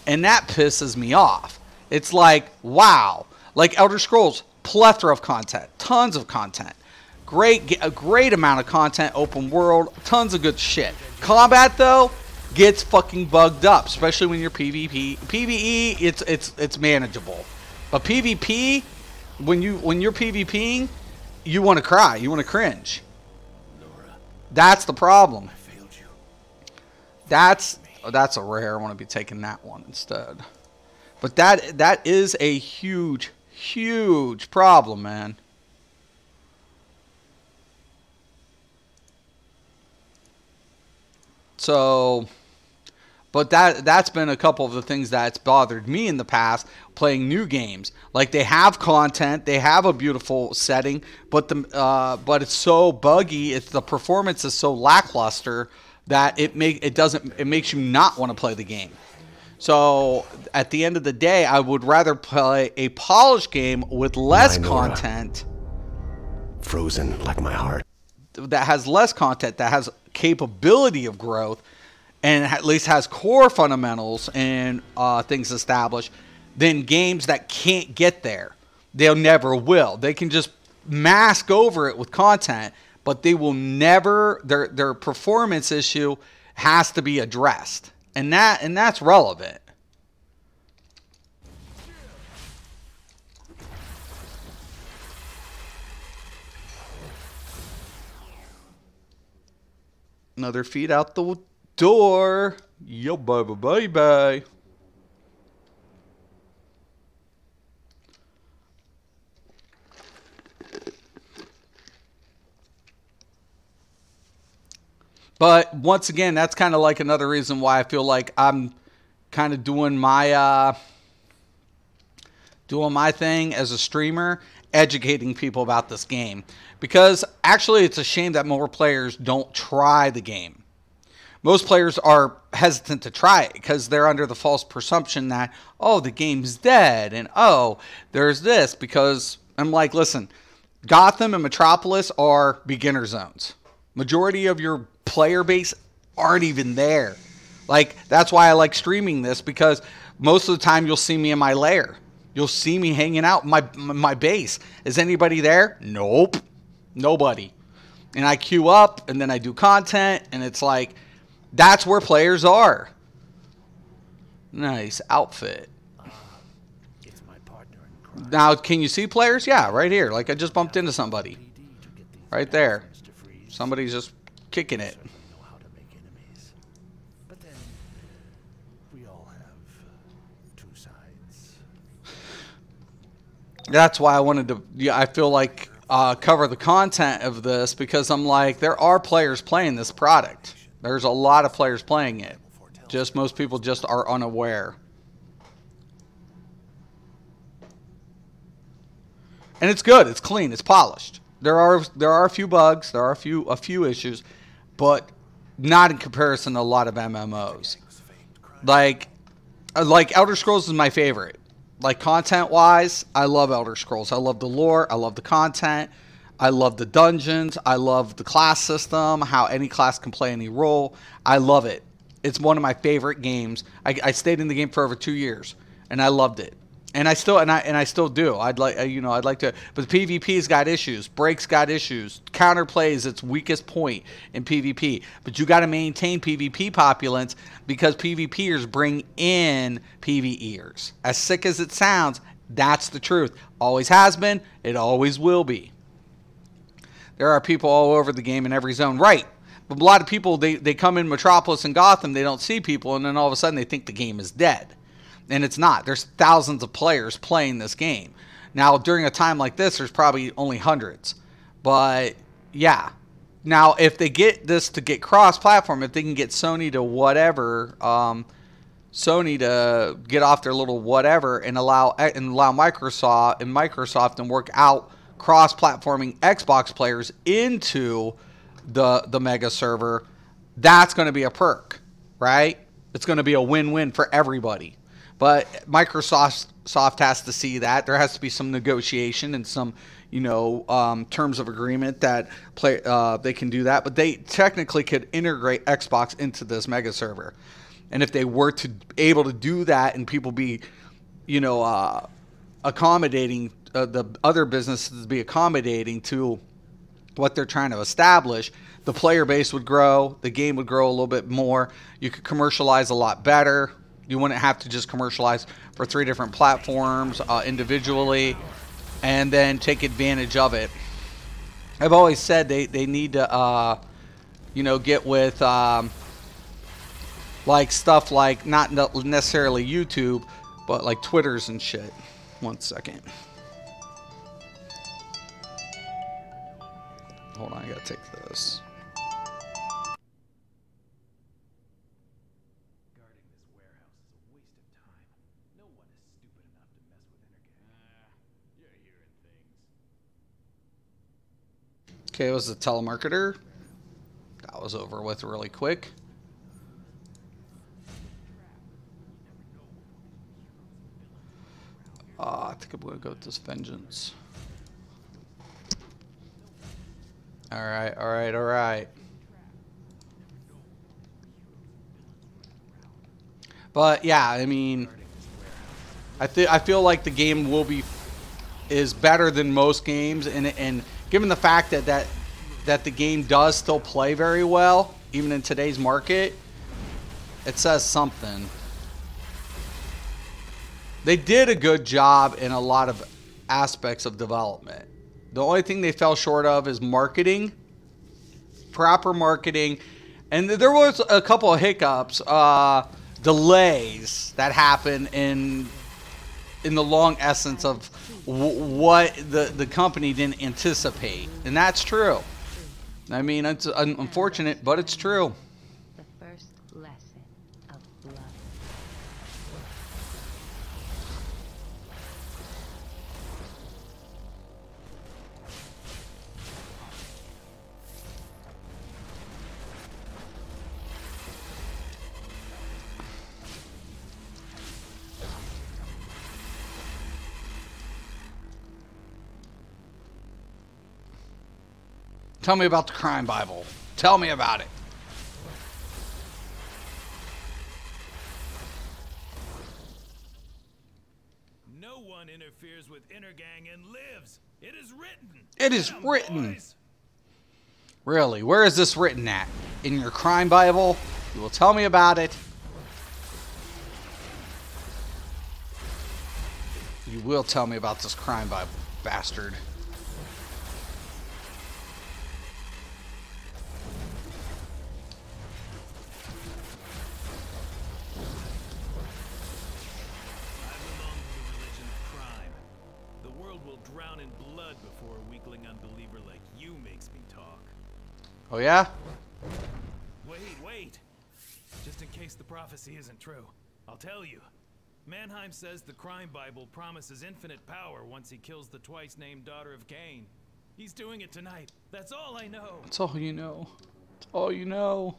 And that pisses me off. It's like, wow. Like Elder Scrolls, plethora of content, tons of content. A great amount of content, open world, tons of good shit. Combat, though, gets fucking bugged up, especially when you're PvP. PvE, it's manageable. But PvP, when you're PvPing, you want to cry. You want to cringe. That's the problem. That's a rare. I want to be taking that one instead. But that is a huge, huge problem, man. So, but that's been a couple of the things that's bothered me in the past playing new games. Like, they have content, they have a beautiful setting, but it's so buggy. The performance is so lackluster that it makes you not want to play the game. So at the end of the day, I would rather play a polished game with less content. Frozen like my heart. That has less content, that has capability of growth, and at least has core fundamentals and things established, than games that can't get there. They'll never will. They can just mask over it with content, but they will never. Their performance issue has to be addressed, and that's relevant. Another feed out the door. Yo, bye, bye, bye, bye. But once again, that's kind of like another reason why I feel like I'm kind of doing my thing as a streamer, educating people about this game. Because actually, it's a shame that more players don't try the game. Most players are hesitant to try it because they're under the false presumption that, oh, the game's dead, and oh, there's this. Because I'm like, listen, Gotham and Metropolis are beginner zones. Majority of your player base aren't even there. Like, that's why I like streaming this, because most of the time you'll see me in my lair. You'll see me hanging out in my base. Is anybody there? Nope. Nobody. And I queue up, and then I do content, and it's like, that's where players are. Nice outfit. It's my partner in crime. Now, can you see players? Yeah, right here. Like, I just bumped into somebody. Right there. Somebody's just kicking it. Know how to make enemies. But then we all have two sides. That's why I wanted to, I feel like, cover the content of this, because I'm like, there are players playing this product. There's a lot of players playing it. Just most people just are unaware. And it's good. It's clean. It's polished. There are a few bugs. There are a few issues, but not in comparison to a lot of MMOs. Like Elder Scrolls is my favorite. Like, content-wise, I love Elder Scrolls. I love the lore. I love the content. I love the dungeons. I love the class system, how any class can play any role. I love it. It's one of my favorite games. I stayed in the game for over 2 years, and I loved it. And I still do. I'd like I'd like to, but PvP's got issues. Break's got issues. Counterplay is its weakest point in PvP. But you got to maintain PvP populace because PvPers bring in PvEers. As sick as it sounds, that's the truth. Always has been. It always will be. There are people all over the game in every zone, right? But a lot of people they come in Metropolis and Gotham, they don't see people, and then all of a sudden they think the game is dead. And it's not. There's thousands of players playing this game. Now, during a time like this, there's probably only hundreds. But, yeah. Now, if they get this to get cross-platform, if they can get Sony to whatever, Sony to get off their little whatever and allow Microsoft and work out cross-platforming Xbox players into the mega server, that's going to be a perk, right? It's going to be a win-win for everybody. But Microsoft has to see that. There has to be some negotiation and some, terms of agreement that they can do that. But they technically could integrate Xbox into this mega server. And if they were to able to do that and people be, accommodating, the other businesses be accommodating to what they're trying to establish, the player base would grow. The game would grow a little bit more. You could commercialize a lot better. You wouldn't have to just commercialize for 3 different platforms individually and then take advantage of it. I've always said they need to, get with like stuff like not necessarily YouTube, but like Twitters and shit. 1 second. Hold on, I gotta take this. Okay, it was the telemarketer. That was over with really quick. I think I'm going to go with this vengeance. Alright, alright, alright. But yeah, I mean, I feel like the game is better than most games, and given the fact that the game does still play very well, even in today's market, it says something. They did a good job in a lot of aspects of development. The only thing they fell short of is marketing, proper marketing, and there was a couple of hiccups, delays that happened in the long essence of what the company didn't anticipate, and that's true. I mean, it's unfortunate, but it's true. The first lesson of blood. Tell me about the crime Bible. Tell me about it. No one interferes with Intergang and lives. It is written. It is Get 'em, written. boys. Really? Where is this written at? In your crime Bible? You will tell me about it. You will tell me about this crime Bible, bastard. Oh yeah? Wait. Just in case the prophecy isn't true, I'll tell you. Mannheim says the crime Bible promises infinite power once he kills the twice-named daughter of Cain. He's doing it tonight. That's all I know. That's all you know. That's all you know.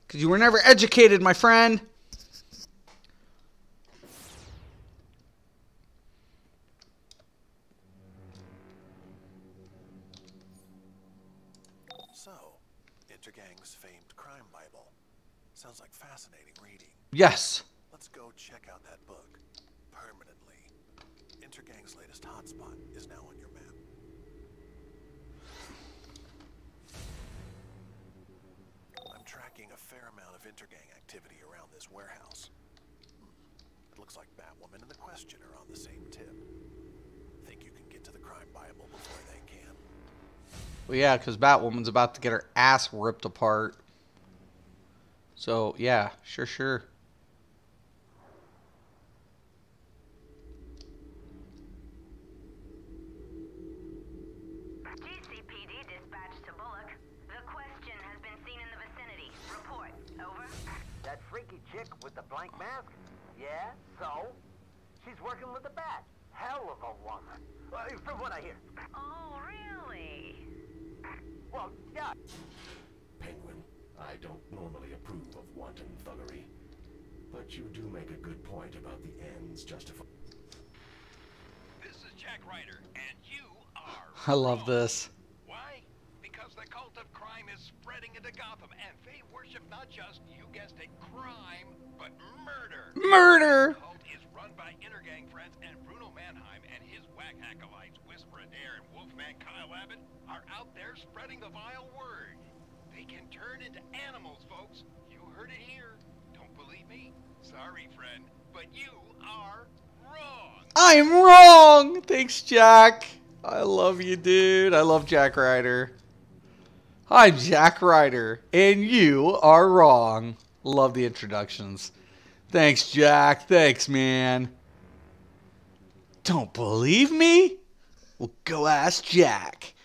Because you were never educated, my friend. So, Intergang's famed crime Bible. Sounds like fascinating reading. Yes. Let's go check out that book. permanently. Intergang's latest hotspot is now on your map. I'm tracking a fair amount of Intergang activity around this warehouse. It looks like Batwoman and the Question are on the same tip. Think you can get to the crime Bible before they can? Well, yeah, because Batwoman's about to get her ass ripped apart. So, yeah, sure. DCPD dispatch to Bullock. The Question has been seen in the vicinity. Report. Over. That freaky chick with the blank mask? Yeah, so? She's working with the bat. Hell of a woman. From what I hear. Oh, really? Well, yeah. Penguin, I don't normally approve of wanton thuggery, but you do make a good point about the ends justify. This is Jack Ryder, and you are I love wrong. this. Why? Because the cult of crime is spreading into Gotham, and they worship not just, you guessed it, crime, but murder. Murder! The cult is run by Intergang friends, and Bruno Mannheim and his whack acolytes, Whisper Adair and Wolfman Kyle Abbott, are out there spreading the vile word. They can turn into animals, folks. You heard it here. Don't believe me? Sorry, friend, but you are wrong. I'm wrong! Thanks, Jack. I love you, dude. I love Jack Ryder. I'm Jack Ryder, and you are wrong. Love the introductions. Thanks, Jack. Thanks, man. Don't believe me? Well, go ask Jack.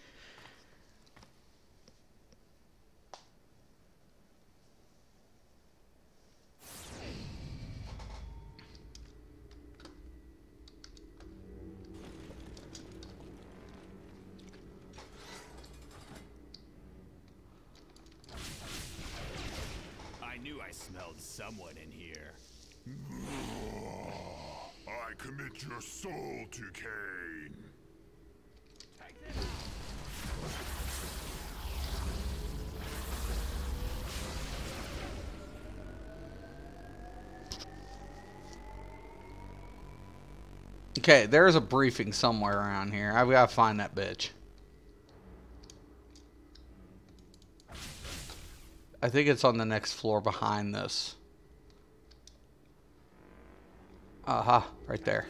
I knew I smelled someone in here. I commit your soul to Cain. Okay, there's a briefing somewhere around here. I've got to find that bitch. I think it's on the next floor behind this. Aha, right there.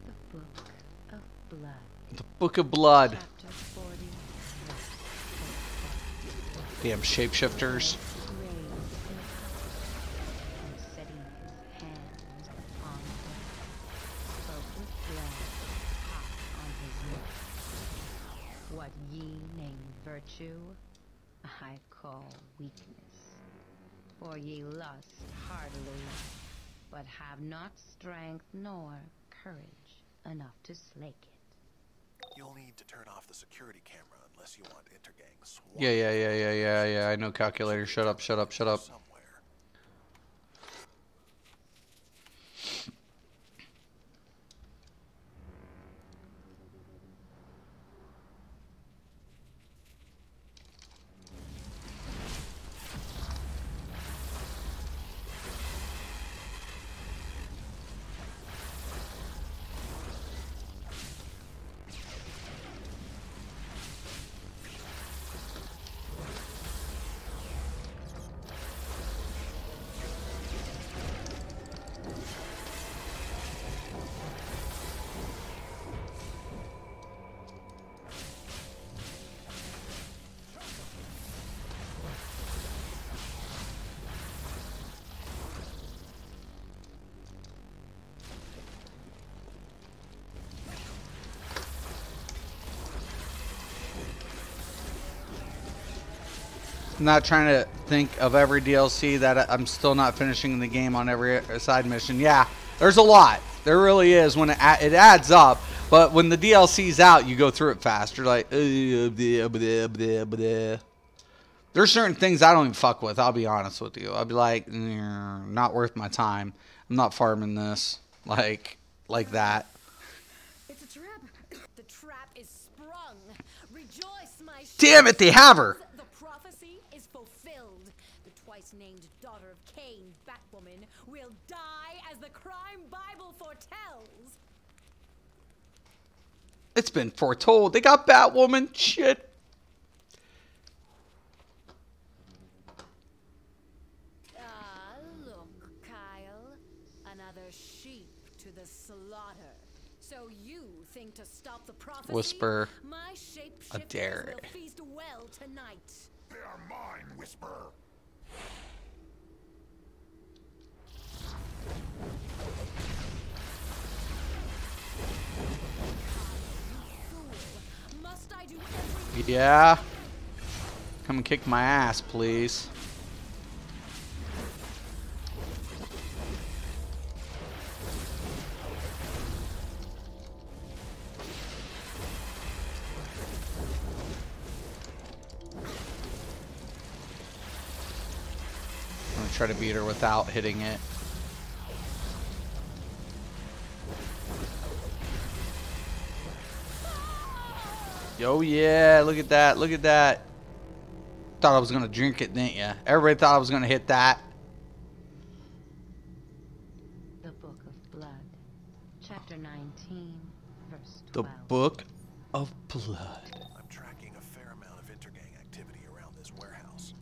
The Book of Blood. The Book of Blood. Chapter 40. Damn shapeshifters. Raised in power, and setting his hands upon them, spoke with breath hot on his lips. What ye name virtue, I call weakness. For ye lust heartily, but have not strength nor courage enough to slake it. You'll need to turn off the security camera unless you want Intergang swarm. Yeah. I know, calculator. Shut up. Somewhere. I'm not trying to think of every DLC that I'm still not finishing the game on every side mission. Yeah, there's a lot. There really is. When it adds up, but when the DLC's out, you go through it faster. Like, there's certain things I don't even fuck with. I'll be honest with you. I'll be like, not worth my time. I'm not farming this like that. It's a trap. The trap is sprung. Rejoice, Damn it, they have her. The prophecy is fulfilled. The twice-named daughter of Cain, Batwoman, will die as the crime Bible foretells. It's been foretold. They got Batwoman. Shit. Ah, look, Kyle. Another sheep to the slaughter. So you think to stop the prophecy? Whisper. My A shapeshifters dare. will feast well tonight. They are mine, Whisper. Must I do everything? Yeah. Come and kick my ass, please. I'm gonna try to beat her without hitting it. Yo, yeah, look at that, look at that. Thought I was gonna drink it, didn't ya? Everybody thought I was gonna hit that. The Book of Blood, Chapter 19, verse 12. The Book of Blood. I'm tracking a fair amount of intergang activity around this warehouse.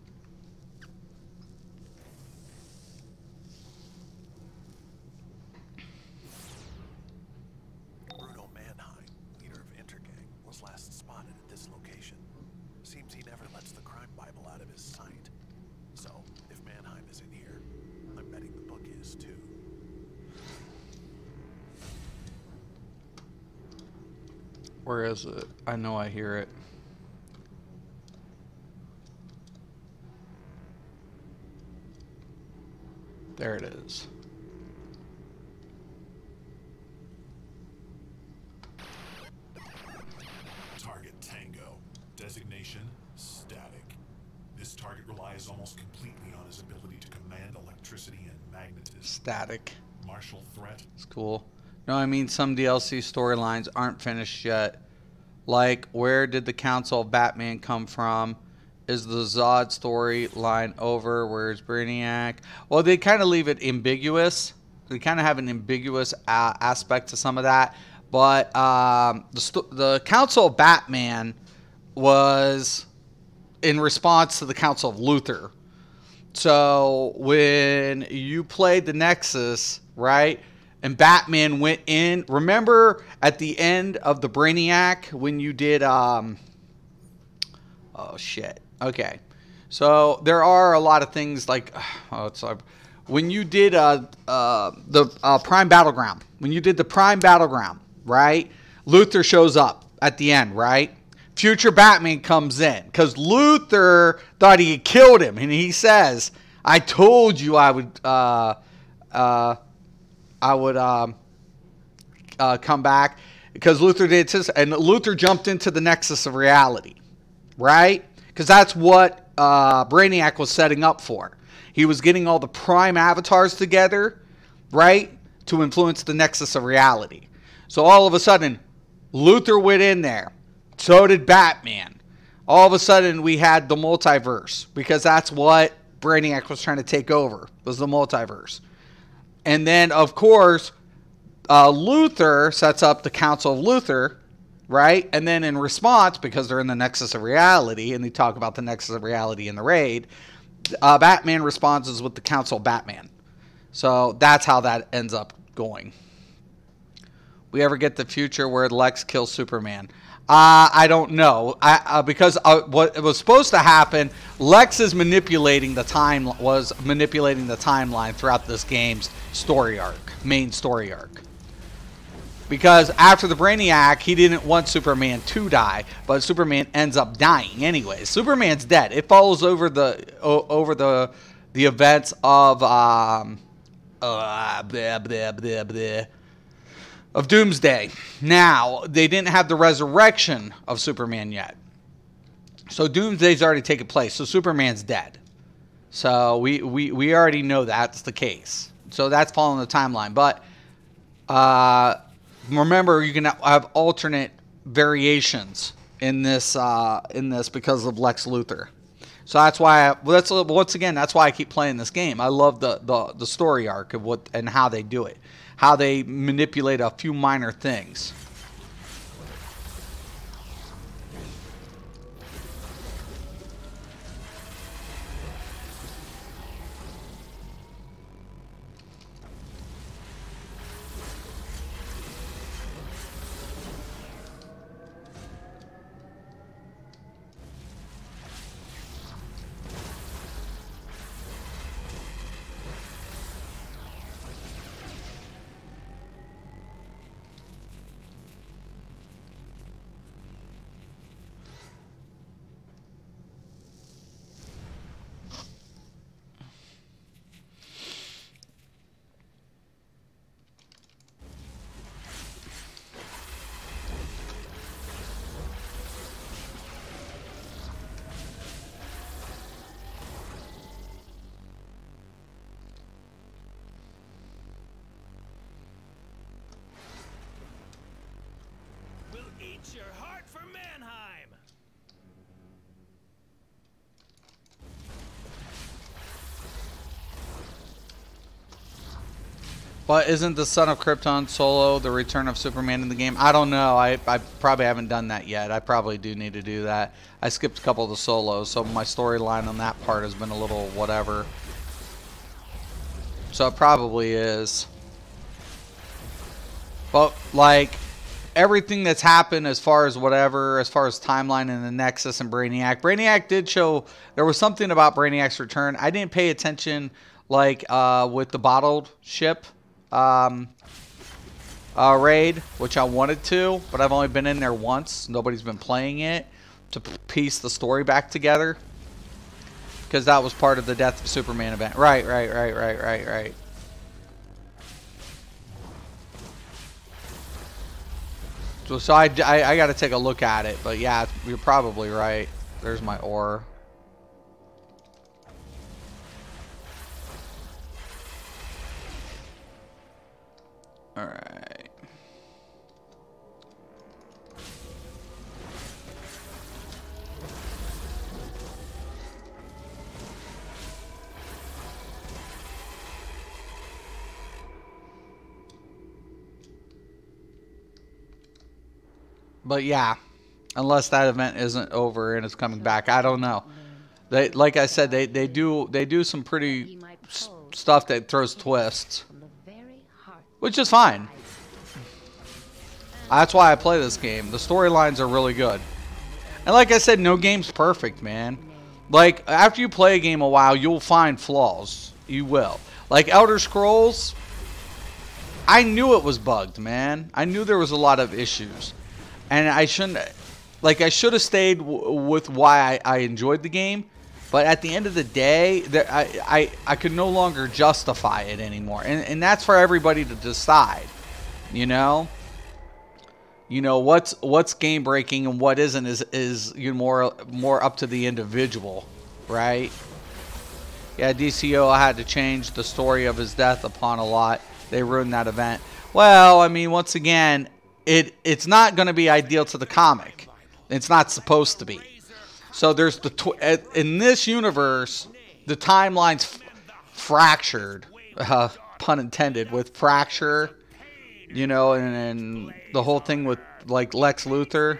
Bruno Mannheim, leader of Intergang, was last spotted at this location. Seems he never lets the crime Bible out of his sight. So, if Mannheim is in here, I'm betting the book is too. Where is it? I know I hear it. There it is. Target Tango. Designation static. This target relies almost completely on his ability to command electricity and magnetism. Static. Martial threat. It's cool. No, I mean some DLC storylines aren't finished yet. Like, where did the Council of Batman come from? Is the Zod storyline over? Where's Brainiac? Well, they kind of leave it ambiguous. They kind of have an ambiguous aspect to some of that. But the Council of Batman was in response to the Council of Luthor. So when you played the Nexus, right, and Batman went in, remember at the end of the Brainiac when you did, oh shit, okay. So there are a lot of things like, when you did the Prime Battleground, when you did the Prime Battleground, right, Luthor shows up at the end, right? Future Batman comes in because Luthor thought he had killed him, and he says, "I told you I would come back," because Luthor did this, and Luthor jumped into the Nexus of Reality, right? Because that's what Brainiac was setting up for. He was getting all the Prime avatars together, right, to influence the Nexus of Reality. So all of a sudden, Luthor went in there. So did Batman. All of a sudden, we had the multiverse, because that's what Brainiac was trying to take over, was the multiverse. And then, of course, Luthor sets up the Council of Luthor, right? And then in response, because they're in the Nexus of Reality, and they talk about the Nexus of Reality in the raid, Batman responds with the Council of Batman. So that's how that ends up going. We ever get the future where Lex kills Superman? I don't know. Because what was supposed to happen, Lex is manipulating the timeline throughout this game's story arc, main story arc. Because after the Brainiac, he didn't want Superman to die, but Superman ends up dying anyway. Superman's dead. It follows over the events of of Doomsday. Now, they didn't have the resurrection of Superman yet. So Doomsday's already taken place. So Superman's dead. So we already know that's the case. So that's following the timeline. But remember, you can have alternate variations in this because of Lex Luthor. So that's why once again that's why I keep playing this game. I love the story arc of what and how they do it, how they manipulate a few minor things. Eat your heart for Mannheim! But isn't the Son of Krypton solo the return of Superman in the game? I don't know. I probably haven't done that yet. I probably do need to do that. I skipped a couple of the solos, so my storyline on that part has been a little whatever. So it probably is. But, like, everything that's happened as far as whatever, as far as timeline and the Nexus and Brainiac. Brainiac did show, there was something about Brainiac's return. I didn't pay attention, like, with the bottled ship raid, which I wanted to, but I've only been in there once. Nobody's been playing it to piece the story back together. Because that was part of the Death of Superman event. Right. So I got to take a look at it, but yeah, you're probably right. There's my ore. All right. But yeah, unless that event isn't over and it's coming back, I don't know. They, like I said, they do some pretty stuff that throws twists, which is fine. That's why I play this game. The storylines are really good, and like I said, no game's perfect, man. Like after you play a game a while, you'll find flaws. You will. Like Elder Scrolls, I knew it was bugged, man. I knew there was a lot of issues. And I shouldn't, like, I should have stayed with why I enjoyed the game. But at the end of the day, I could no longer justify it anymore. And that's for everybody to decide, you know? You know, what's game breaking and what isn't is you know, more up to the individual, right? Yeah, DCUO had to change the story of his death upon a lot. They ruined that event. Well, I mean, once again, it's not going to be ideal to the comic. It's not supposed to be. So there's in this universe, the timeline's fractured, pun intended, with Fracture, you know, and the whole thing with like Lex Luthor.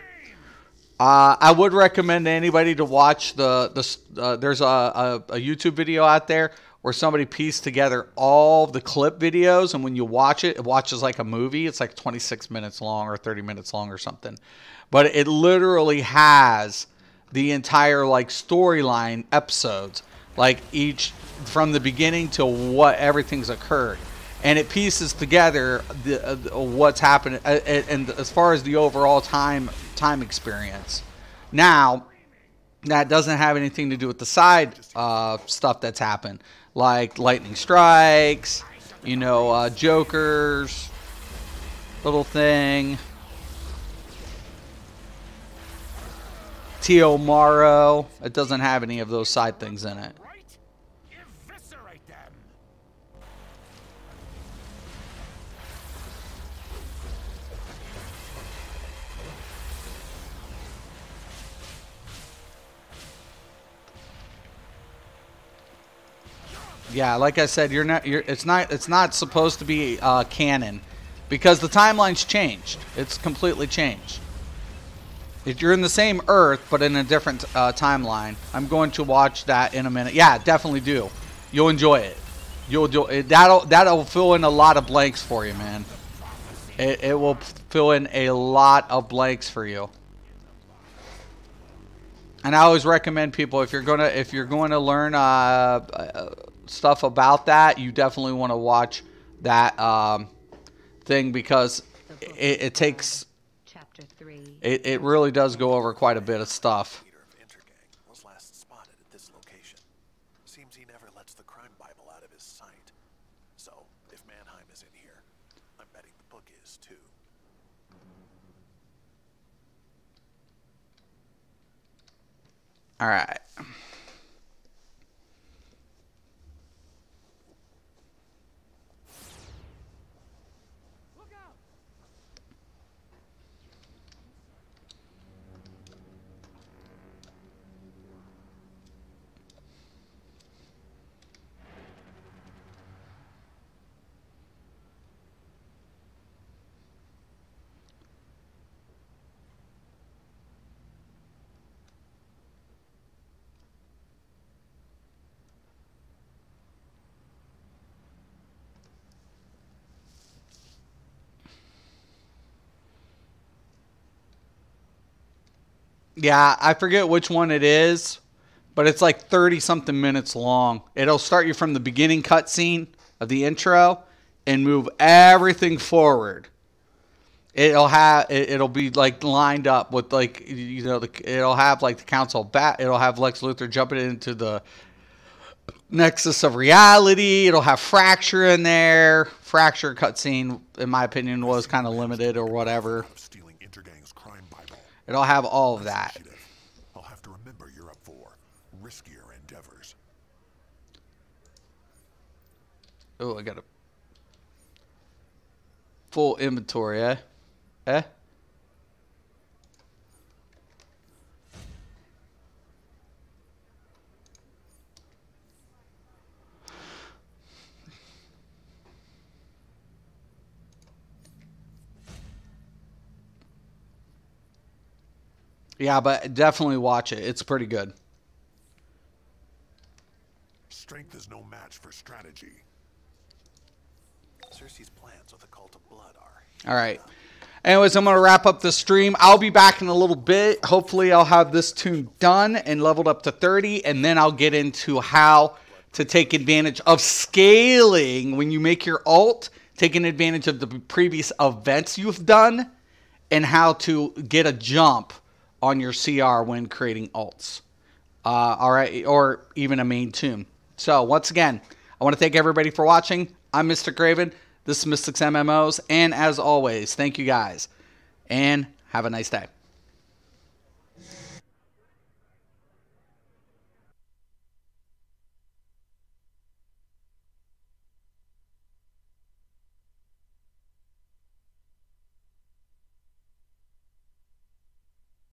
I would recommend anybody to watch there's a YouTube video out there where somebody pieced together all the clip videos, and when you watch it, it watches like a movie. It's like 26 minutes long or 30 minutes long or something. But it literally has the entire like storyline episodes, like each from the beginning to what everything's occurred. And it pieces together what's happened and as far as the overall time experience. Now, that doesn't have anything to do with the side stuff that's happened, like lightning strikes, you know, Joker's little thing, Tio Morrow. It doesn't have any of those side things in it. Yeah, like I said, it's not supposed to be canon because the timeline's changed. It's completely changed. You're in the same Earth, but in a different timeline. I'm going to watch that in a minute. Yeah, definitely do. You'll enjoy it. You'll do it. That'll fill in a lot of blanks for you, man. It will fill in a lot of blanks for you. And I always recommend people, if you're going to learn stuff about that, you definitely want to watch that thing because it takes. It really does go over quite a bit of stuff. Leader of Intergang was last spotted at this location. Seems he never lets the crime Bible out of his sight. So, if Mannheim is in here, I'm betting the book is too. All right. Yeah, I forget which one it is, but it's like 30-something minutes long. It'll start you from the beginning cutscene of the intro and move everything forward. It'll be like lined up with like it'll have like the Council of it'll have Lex Luthor jumping into the Nexus of Reality. It'll have Fracture in there. Fracture cutscene, in my opinion, was kind of limited or whatever. It'll have all of that. I'll have to remember you're up for riskier endeavors. Oh, I got a full inventory, eh? Eh? Yeah, but definitely watch it. It's pretty good. Strength is no match for strategy. Cersei's plans with the Cult of Blood are. All right. Anyways, I'm going to wrap up the stream. I'll be back in a little bit. Hopefully, I'll have this tune done and leveled up to 30, and then I'll get into how to take advantage of scaling when you make your ult, taking advantage of the previous events you've done, and how to get a jump on your CR when creating ults. All right, or even a main tune. So, once again, I want to thank everybody for watching. I'm Mr. Craven. This is Mystics MMOs. And as always, thank you guys. And have a nice day.